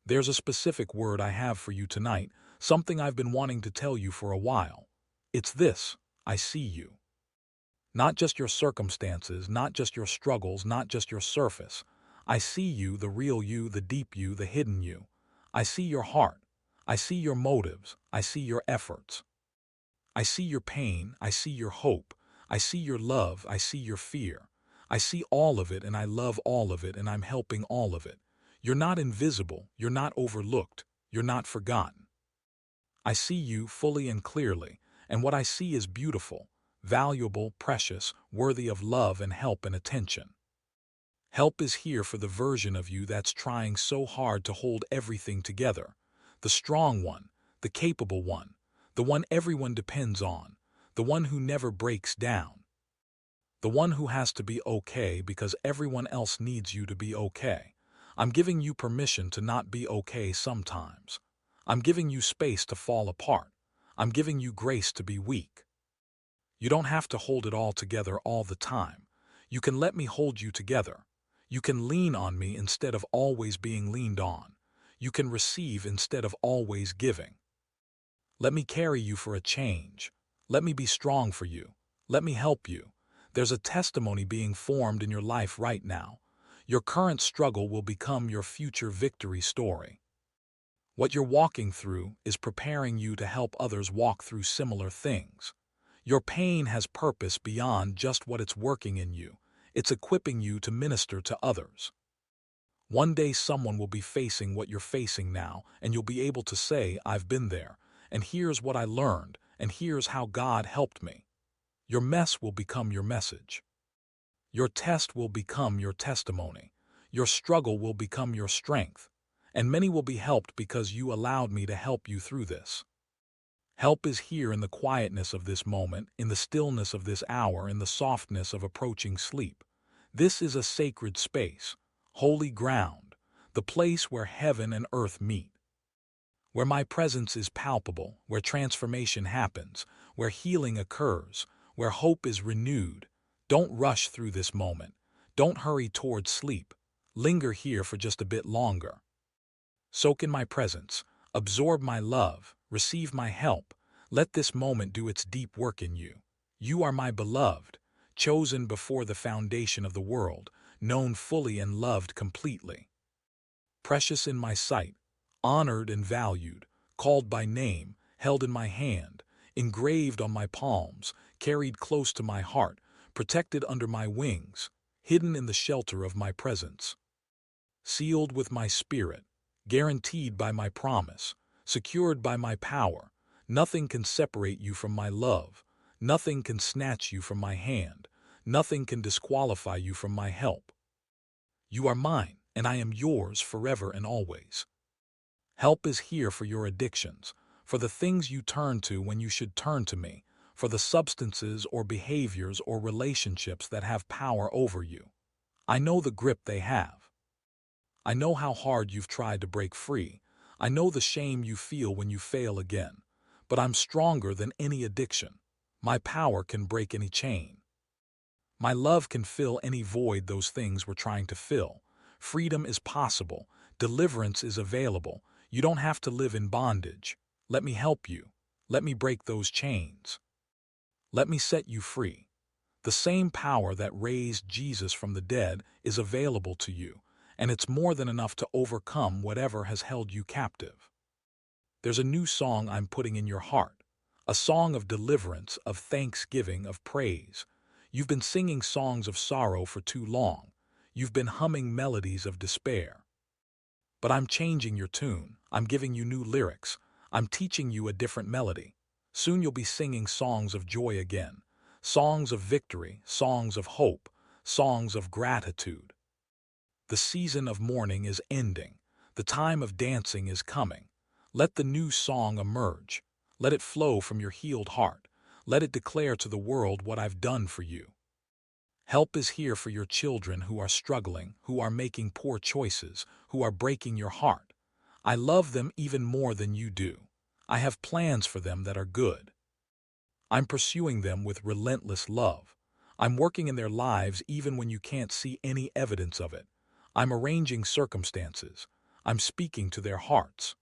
There's a specific word I have for you tonight, something I've been wanting to tell you for a while. It's this: I see you. Not just your circumstances, not just your struggles, not just your surface. I see you, the real you, the deep you, the hidden you. I see your heart. I see your motives. I see your efforts. I see your pain. I see your hope. I see your love. I see your fear. I see all of it, and I love all of it, and I'm helping all of it. You're not invisible. You're not overlooked. You're not forgotten. I see you fully and clearly, and what I see is beautiful, valuable, precious, worthy of love and help and attention. Help is here for the version of you that's trying so hard to hold everything together. The strong one, the capable one, the one everyone depends on, the one who never breaks down. The one who has to be okay because everyone else needs you to be okay. I'm giving you permission to not be okay sometimes. I'm giving you space to fall apart. I'm giving you grace to be weak. You don't have to hold it all together all the time. You can let me hold you together. You can lean on me instead of always being leaned on. You can receive instead of always giving. Let me carry you for a change. Let me be strong for you. Let me help you. There's a testimony being formed in your life right now. Your current struggle will become your future victory story. What you're walking through is preparing you to help others walk through similar things. Your pain has purpose beyond just what it's working in you. It's equipping you to minister to others. One day someone will be facing what you're facing now, and you'll be able to say, I've been there, and here's what I learned, and here's how God helped me. Your mess will become your message. Your test will become your testimony. Your struggle will become your strength. And many will be helped because you allowed me to help you through this. Help is here in the quietness of this moment, in the stillness of this hour, in the softness of approaching sleep. This is a sacred space, holy ground, the place where heaven and earth meet, where my presence is palpable, where transformation happens, where healing occurs, where hope is renewed. Don't rush through this moment. Don't hurry towards sleep. Linger here for just a bit longer. Soak in my presence. Absorb my love. Receive my help. Let this moment do its deep work in you. You are my beloved, chosen before the foundation of the world, known fully and loved completely. Precious in my sight, honored and valued, called by name, held in my hand, engraved on my palms, carried close to my heart, protected under my wings, hidden in the shelter of my presence. Sealed with my spirit, guaranteed by my promise, secured by my power, nothing can separate you from my love, nothing can snatch you from my hand, nothing can disqualify you from my help. You are mine, and I am yours forever and always. Help is here for your addictions, for the things you turn to when you should turn to me, for the substances or behaviors or relationships that have power over you. I know the grip they have. I know how hard you've tried to break free. I know the shame you feel when you fail again. But I'm stronger than any addiction. My power can break any chain. My love can fill any void those things were trying to fill. Freedom is possible. Deliverance is available. You don't have to live in bondage. Let me help you. Let me break those chains. Let me set you free. The same power that raised Jesus from the dead is available to you, and it's more than enough to overcome whatever has held you captive. There's a new song I'm putting in your heart, a song of deliverance, of thanksgiving, of praise. You've been singing songs of sorrow for too long. You've been humming melodies of despair. But I'm changing your tune. I'm giving you new lyrics. I'm teaching you a different melody. Soon you'll be singing songs of joy again, songs of victory, songs of hope, songs of gratitude. The season of mourning is ending. The time of dancing is coming. Let the new song emerge. Let it flow from your healed heart. Let it declare to the world what I've done for you. Help is here for your children who are struggling, who are making poor choices, who are breaking your heart. I love them even more than you do. I have plans for them that are good. I'm pursuing them with relentless love. I'm working in their lives even when you can't see any evidence of it. I'm arranging circumstances. I'm speaking to their hearts.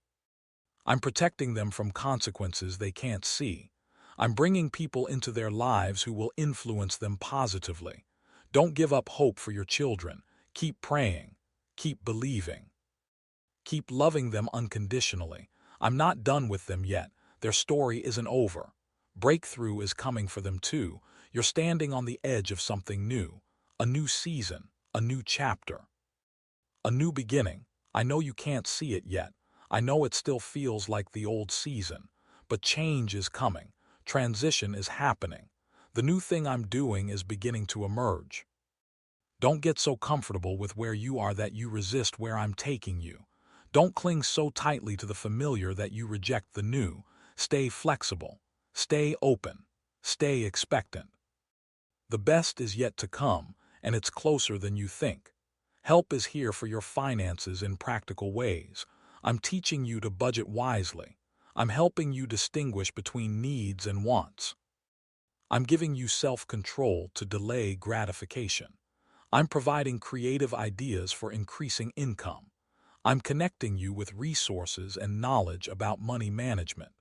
I'm protecting them from consequences they can't see. I'm bringing people into their lives who will influence them positively. Don't give up hope for your children. Keep praying. Keep believing. Keep loving them unconditionally. I'm not done with them yet. Their story isn't over. Breakthrough is coming for them too. You're standing on the edge of something new. A new season. A new chapter. A new beginning. I know you can't see it yet. I know it still feels like the old season. But change is coming. Transition is happening. The new thing I'm doing is beginning to emerge. Don't get so comfortable with where you are that you resist where I'm taking you. Don't cling so tightly to the familiar that you reject the new. Stay flexible. Stay open. Stay expectant. The best is yet to come, and it's closer than you think. Help is here for your finances in practical ways. I'm teaching you to budget wisely. I'm helping you distinguish between needs and wants. I'm giving you self-control to delay gratification. I'm providing creative ideas for increasing income. I'm connecting you with resources and knowledge about money management.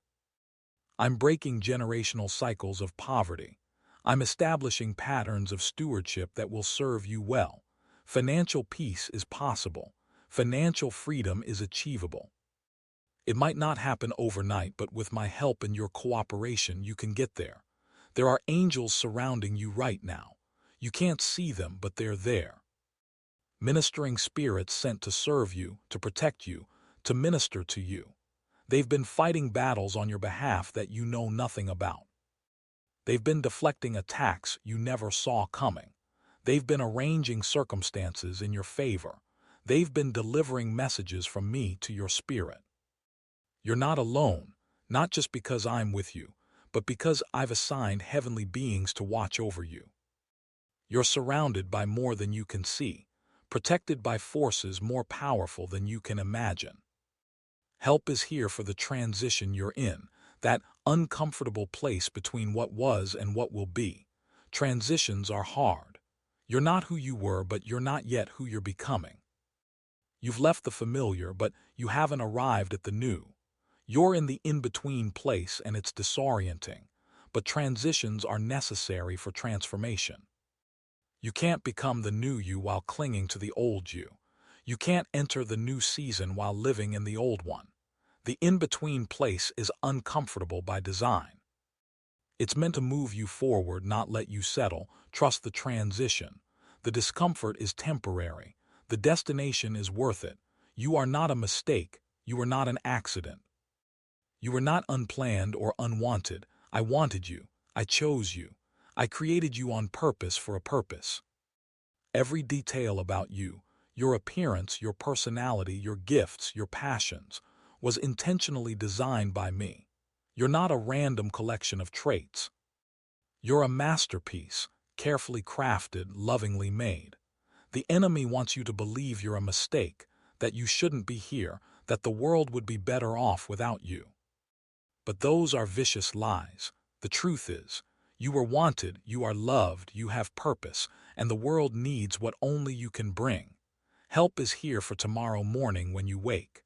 I'm breaking generational cycles of poverty. I'm establishing patterns of stewardship that will serve you well. Financial peace is possible. Financial freedom is achievable. It might not happen overnight, but with my help and your cooperation, you can get there. There are angels surrounding you right now. You can't see them, but they're there. Ministering spirits sent to serve you, to protect you, to minister to you. They've been fighting battles on your behalf that you know nothing about. They've been deflecting attacks you never saw coming. They've been arranging circumstances in your favor. They've been delivering messages from me to your spirit. You're not alone, not just because I'm with you, but because I've assigned heavenly beings to watch over you. You're surrounded by more than you can see, protected by forces more powerful than you can imagine. Help is here for the transition you're in, that uncomfortable place between what was and what will be. Transitions are hard. You're not who you were, but you're not yet who you're becoming. You've left the familiar, but you haven't arrived at the new. You're in the in-between place, and it's disorienting. But transitions are necessary for transformation. You can't become the new you while clinging to the old you. You can't enter the new season while living in the old one. The in-between place is uncomfortable by design. It's meant to move you forward, not let you settle. Trust the transition. The discomfort is temporary. The destination is worth it. You are not a mistake. You are not an accident. You were not unplanned or unwanted. I wanted you. I chose you. I created you on purpose for a purpose. Every detail about you, your appearance, your personality, your gifts, your passions, was intentionally designed by me. You're not a random collection of traits. You're a masterpiece, carefully crafted, lovingly made. The enemy wants you to believe you're a mistake, that you shouldn't be here, that the world would be better off without you. But those are vicious lies. The truth is, you were wanted, you are loved, you have purpose, and the world needs what only you can bring. Help is here for tomorrow morning when you wake.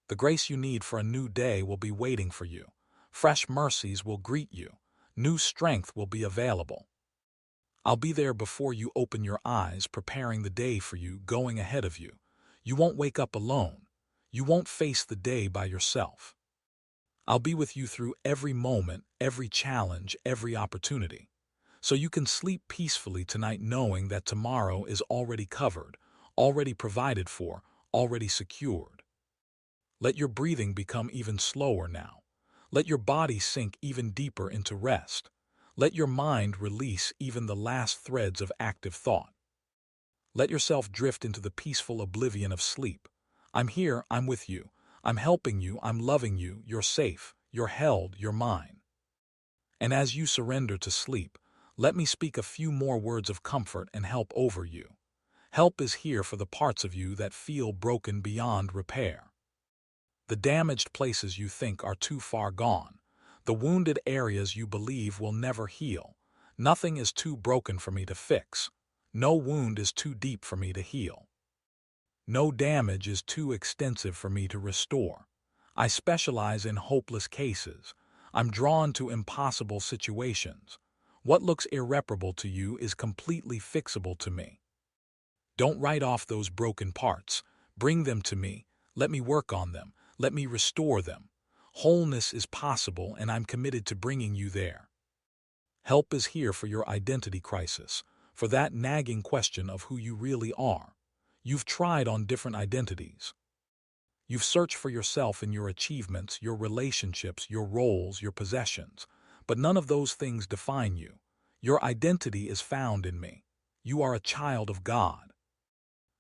The grace you need for a new day will be waiting for you. Fresh mercies will greet you. New strength will be available. I'll be there before you open your eyes, preparing the day for you, going ahead of you. You won't wake up alone. You won't face the day by yourself. I'll be with you through every moment, every challenge, every opportunity. So you can sleep peacefully tonight knowing that tomorrow is already covered, already provided for, already secured. Let your breathing become even slower now. Let your body sink even deeper into rest. Let your mind release even the last threads of active thought. Let yourself drift into the peaceful oblivion of sleep. I'm here, I'm with you. I'm helping you, I'm loving you, you're safe, you're held, you're mine. And as you surrender to sleep, let me speak a few more words of comfort and help over you. Help is here for the parts of you that feel broken beyond repair. The damaged places you think are too far gone. The wounded areas you believe will never heal. Nothing is too broken for me to fix. No wound is too deep for me to heal. No damage is too extensive for me to restore. I specialize in hopeless cases. I'm drawn to impossible situations. What looks irreparable to you is completely fixable to me. Don't write off those broken parts. Bring them to me. Let me work on them. Let me restore them. Wholeness is possible, and I'm committed to bringing you there. Help is here for your identity crisis, for that nagging question of who you really are. You've tried on different identities. You've searched for yourself in your achievements, your relationships, your roles, your possessions. But none of those things define you. Your identity is found in me. You are a child of God.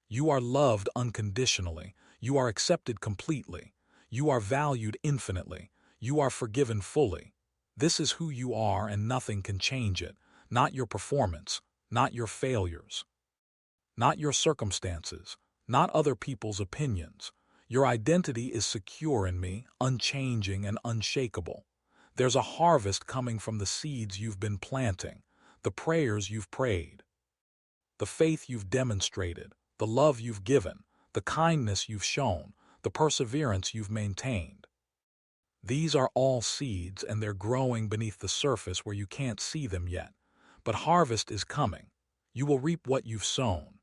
You are loved unconditionally. You are accepted completely. You are valued infinitely. You are forgiven fully. This is who you are, and nothing can change it. Not your performance, not your failures, not your circumstances, not other people's opinions. Your identity is secure in me, unchanging and unshakable. There's a harvest coming from the seeds you've been planting, the prayers you've prayed, the faith you've demonstrated, the love you've given, the kindness you've shown, the perseverance you've maintained. These are all seeds, and they're growing beneath the surface where you can't see them yet. But harvest is coming. You will reap what you've sown.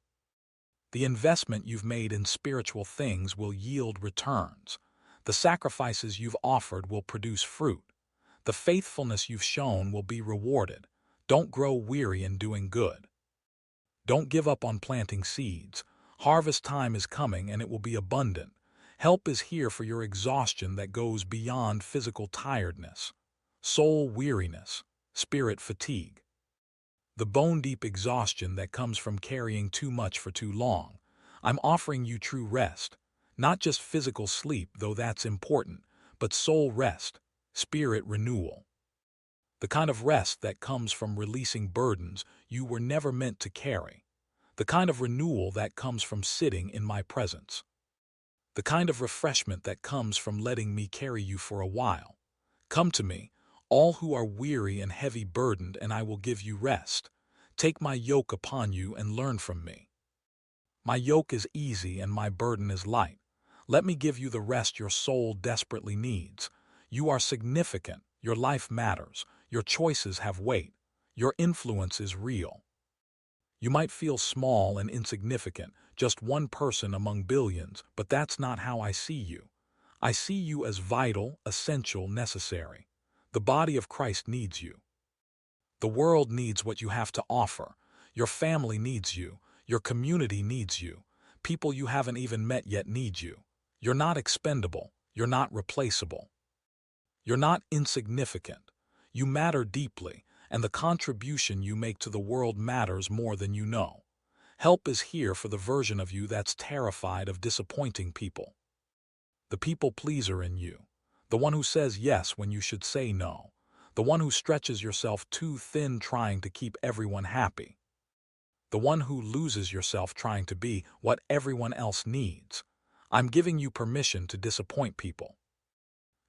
The investment you've made in spiritual things will yield returns. The sacrifices you've offered will produce fruit. The faithfulness you've shown will be rewarded. Don't grow weary in doing good. Don't give up on planting seeds. Harvest time is coming, and it will be abundant. Help is here for your exhaustion that goes beyond physical tiredness, soul weariness, spirit fatigue. The bone-deep exhaustion that comes from carrying too much for too long. I'm offering you true rest, not just physical sleep, though that's important, but soul rest, spirit renewal. The kind of rest that comes from releasing burdens you were never meant to carry. The kind of renewal that comes from sitting in my presence. The kind of refreshment that comes from letting me carry you for a while. Come to me, all who are weary and heavy burdened, and I will give you rest. Take my yoke upon you and learn from me. My yoke is easy and my burden is light. Let me give you the rest your soul desperately needs. You are significant, your life matters, your choices have weight, your influence is real. You might feel small and insignificant, just one person among billions, but that's not how I see you. I see you as vital, essential, necessary. The body of Christ needs you. The world needs what you have to offer. Your family needs you. Your community needs you. People you haven't even met yet need you. You're not expendable. You're not replaceable. You're not insignificant. You matter deeply, and the contribution you make to the world matters more than you know. Help is here for the version of you that's terrified of disappointing people. The people pleaser in you. The one who says yes when you should say no. The one who stretches yourself too thin trying to keep everyone happy. The one who loses yourself trying to be what everyone else needs. I'm giving you permission to disappoint people.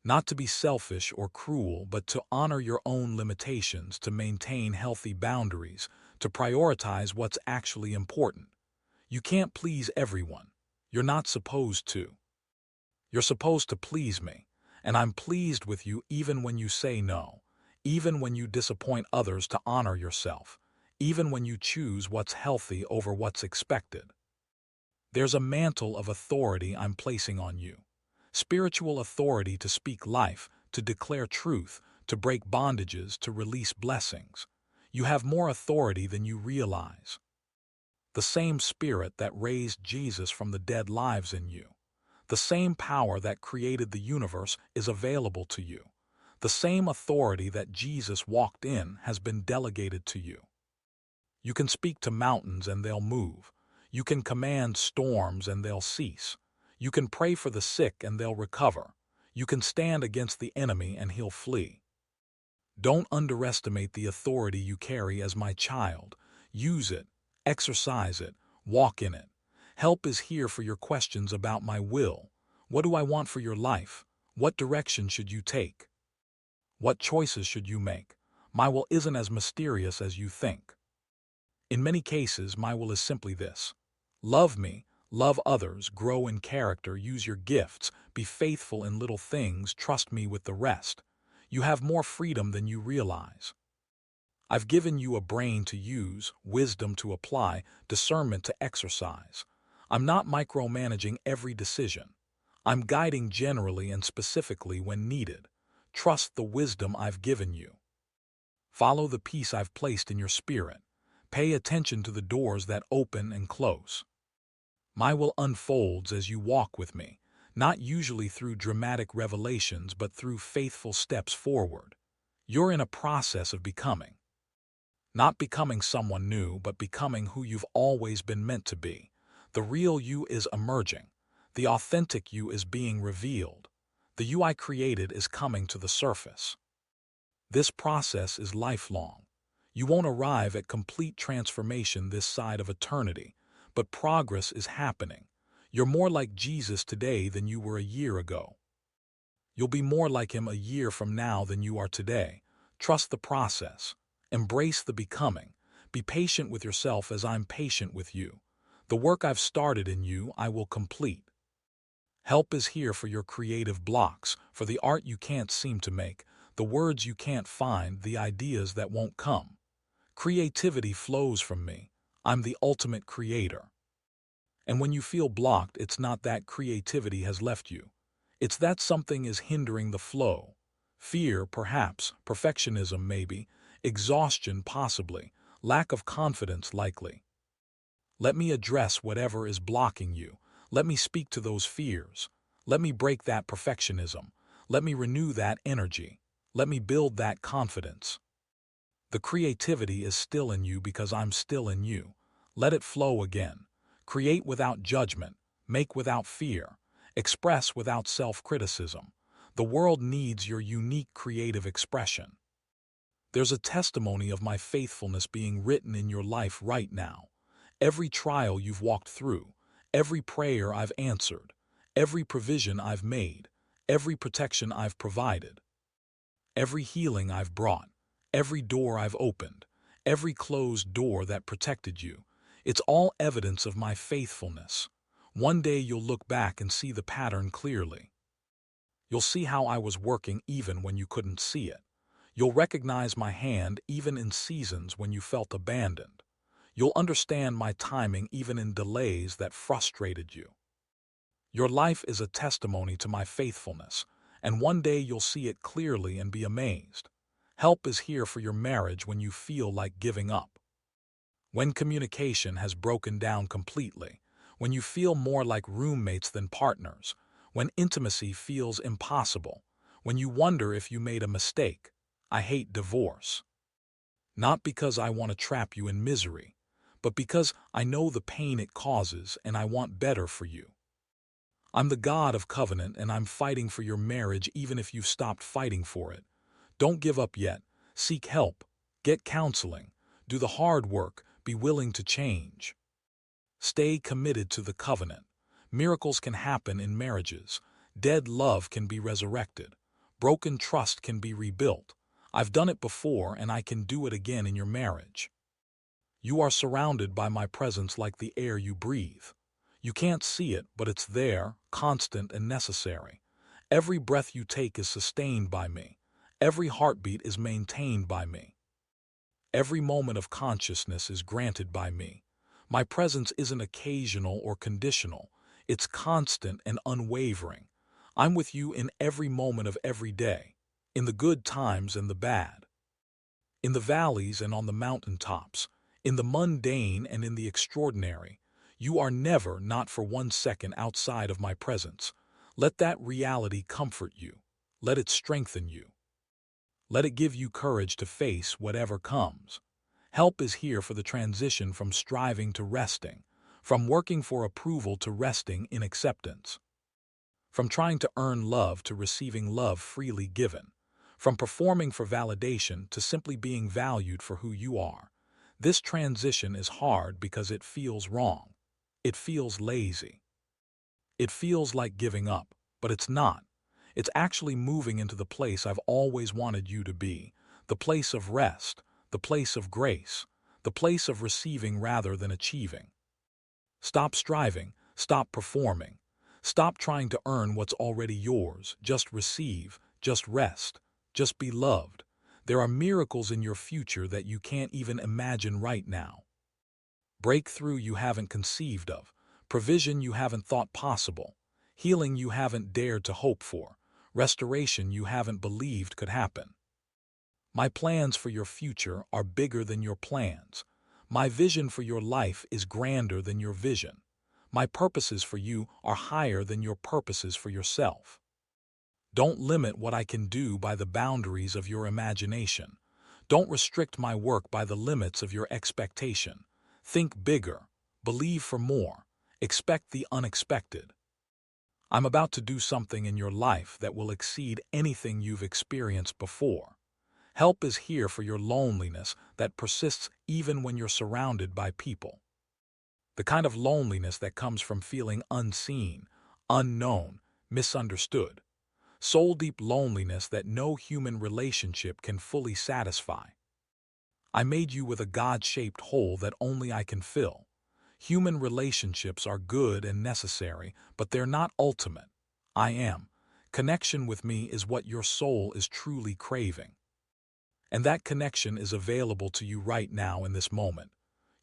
Not to be selfish or cruel, but to honor your own limitations, to maintain healthy boundaries, to prioritize what's actually important. You can't please everyone. You're not supposed to. You're supposed to please me, and I'm pleased with you even when you say no, even when you disappoint others to honor yourself, even when you choose what's healthy over what's expected. There's a mantle of authority I'm placing on you. Spiritual authority to speak life, to declare truth, to break bondages, to release blessings. You have more authority than you realize. The same spirit that raised Jesus from the dead lives in you. The same power that created the universe is available to you. The same authority that Jesus walked in has been delegated to you. You can speak to mountains and they'll move. You can command storms and they'll cease. You can pray for the sick and they'll recover. You can stand against the enemy and he'll flee. Don't underestimate the authority you carry as my child. Use it, exercise it, walk in it. Help is here for your questions about my will. What do I want for your life? What direction should you take? What choices should you make? My will isn't as mysterious as you think. In many cases, my will is simply this. Love me. Love others, grow in character, use your gifts, be faithful in little things, trust me with the rest. You have more freedom than you realize. I've given you a brain to use, wisdom to apply, discernment to exercise. I'm not micromanaging every decision. I'm guiding generally and specifically when needed. Trust the wisdom I've given you. Follow the peace I've placed in your spirit. Pay attention to the doors that open and close. My will unfolds as you walk with me, not usually through dramatic revelations, but through faithful steps forward. You're in a process of becoming. Not becoming someone new, but becoming who you've always been meant to be. The real you is emerging. The authentic you is being revealed. The you I created is coming to the surface. This process is lifelong. You won't arrive at complete transformation this side of eternity, but progress is happening. You're more like Jesus today than you were a year ago. You'll be more like him a year from now than you are today. Trust the process. Embrace the becoming. Be patient with yourself as I'm patient with you. The work I've started in you, I will complete. Help is here for your creative blocks, for the art you can't seem to make, the words you can't find, the ideas that won't come. Creativity flows from me. I'm the ultimate creator. And when you feel blocked, it's not that creativity has left you. It's that something is hindering the flow. Fear, perhaps, perfectionism, maybe, exhaustion, possibly, lack of confidence, likely. Let me address whatever is blocking you. Let me speak to those fears. Let me break that perfectionism. Let me renew that energy. Let me build that confidence. The creativity is still in you because I'm still in you. Let it flow again. Create without judgment. Make without fear. Express without self-criticism. The world needs your unique creative expression. There's a testimony of my faithfulness being written in your life right now. Every trial you've walked through, every prayer I've answered, every provision I've made, every protection I've provided, every healing I've brought, every door I've opened, every closed door that protected you. It's all evidence of my faithfulness. One day you'll look back and see the pattern clearly. You'll see how I was working even when you couldn't see it. You'll recognize my hand even in seasons when you felt abandoned. You'll understand my timing even in delays that frustrated you. Your life is a testimony to my faithfulness, and one day you'll see it clearly and be amazed. Help is here for your marriage when you feel like giving up. When communication has broken down completely, when you feel more like roommates than partners, when intimacy feels impossible, when you wonder if you made a mistake. I hate divorce. Not because I want to trap you in misery, but because I know the pain it causes and I want better for you. I'm the God of covenant and I'm fighting for your marriage even if you've stopped fighting for it. Don't give up yet. Seek help. Get counseling. Do the hard work. Be willing to change. Stay committed to the covenant. Miracles can happen in marriages. Dead love can be resurrected. Broken trust can be rebuilt. I've done it before and I can do it again in your marriage. You are surrounded by my presence like the air you breathe. You can't see it, but it's there, constant and necessary. Every breath you take is sustained by me. Every heartbeat is maintained by me. Every moment of consciousness is granted by me. My presence isn't occasional or conditional. It's constant and unwavering. I'm with you in every moment of every day, in the good times and the bad, in the valleys and on the mountaintops, in the mundane and in the extraordinary. You are never, not for 1 second, outside of my presence. Let that reality comfort you. Let it strengthen you. Let it give you courage to face whatever comes. Help is here for the transition from striving to resting, from working for approval to resting in acceptance, from trying to earn love to receiving love freely given, from performing for validation to simply being valued for who you are. This transition is hard because it feels wrong. It feels lazy. It feels like giving up, but it's not. It's actually moving into the place I've always wanted you to be, the place of rest, the place of grace, the place of receiving rather than achieving. Stop striving, stop performing, stop trying to earn what's already yours. Just receive, just rest, just be loved. There are miracles in your future that you can't even imagine right now. Breakthrough you haven't conceived of, provision you haven't thought possible, healing you haven't dared to hope for, restoration you haven't believed could happen. My plans for your future are bigger than your plans. My vision for your life is grander than your vision. My purposes for you are higher than your purposes for yourself. Don't limit what I can do by the boundaries of your imagination. Don't restrict my work by the limits of your expectation. Think bigger, believe for more, expect the unexpected. I'm about to do something in your life that will exceed anything you've experienced before. Help is here for your loneliness that persists even when you're surrounded by people. The kind of loneliness that comes from feeling unseen, unknown, misunderstood. Soul-deep loneliness that no human relationship can fully satisfy. I made you with a God-shaped hole that only I can fill. Human relationships are good and necessary, but they're not ultimate. I am. Connection with me is what your soul is truly craving. And that connection is available to you right now in this moment.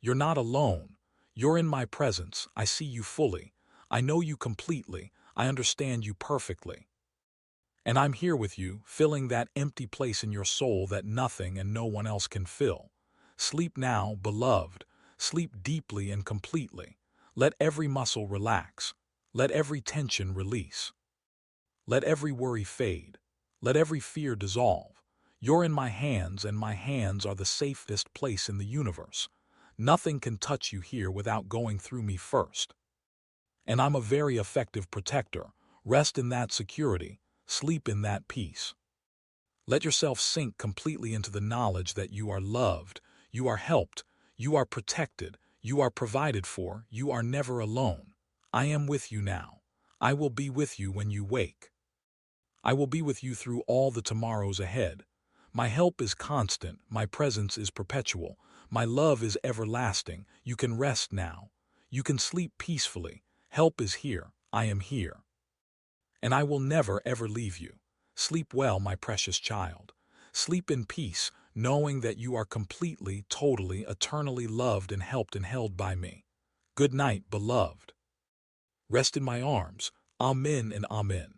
You're not alone. You're in my presence. I see you fully. I know you completely. I understand you perfectly. And I'm here with you, filling that empty place in your soul that nothing and no one else can fill. Sleep now, beloved. Sleep deeply and completely. Let every muscle relax. Let every tension release. Let every worry fade. Let every fear dissolve. You're in my hands, and my hands are the safest place in the universe. Nothing can touch you here without going through me first. And I'm a very effective protector. Rest in that security. Sleep in that peace. Let yourself sink completely into the knowledge that you are loved, you are helped, you are protected, you are provided for, you are never alone. I am with you now. I will be with you when you wake. I will be with you through all the tomorrows ahead. My help is constant, my presence is perpetual, my love is everlasting. You can rest now. You can sleep peacefully. Help is here. I am here. And I will never ever leave you. Sleep well, my precious child. Sleep in peace, knowing that you are completely, totally, eternally loved and helped and held by me. Good night, beloved. Rest in my arms. Amen and amen.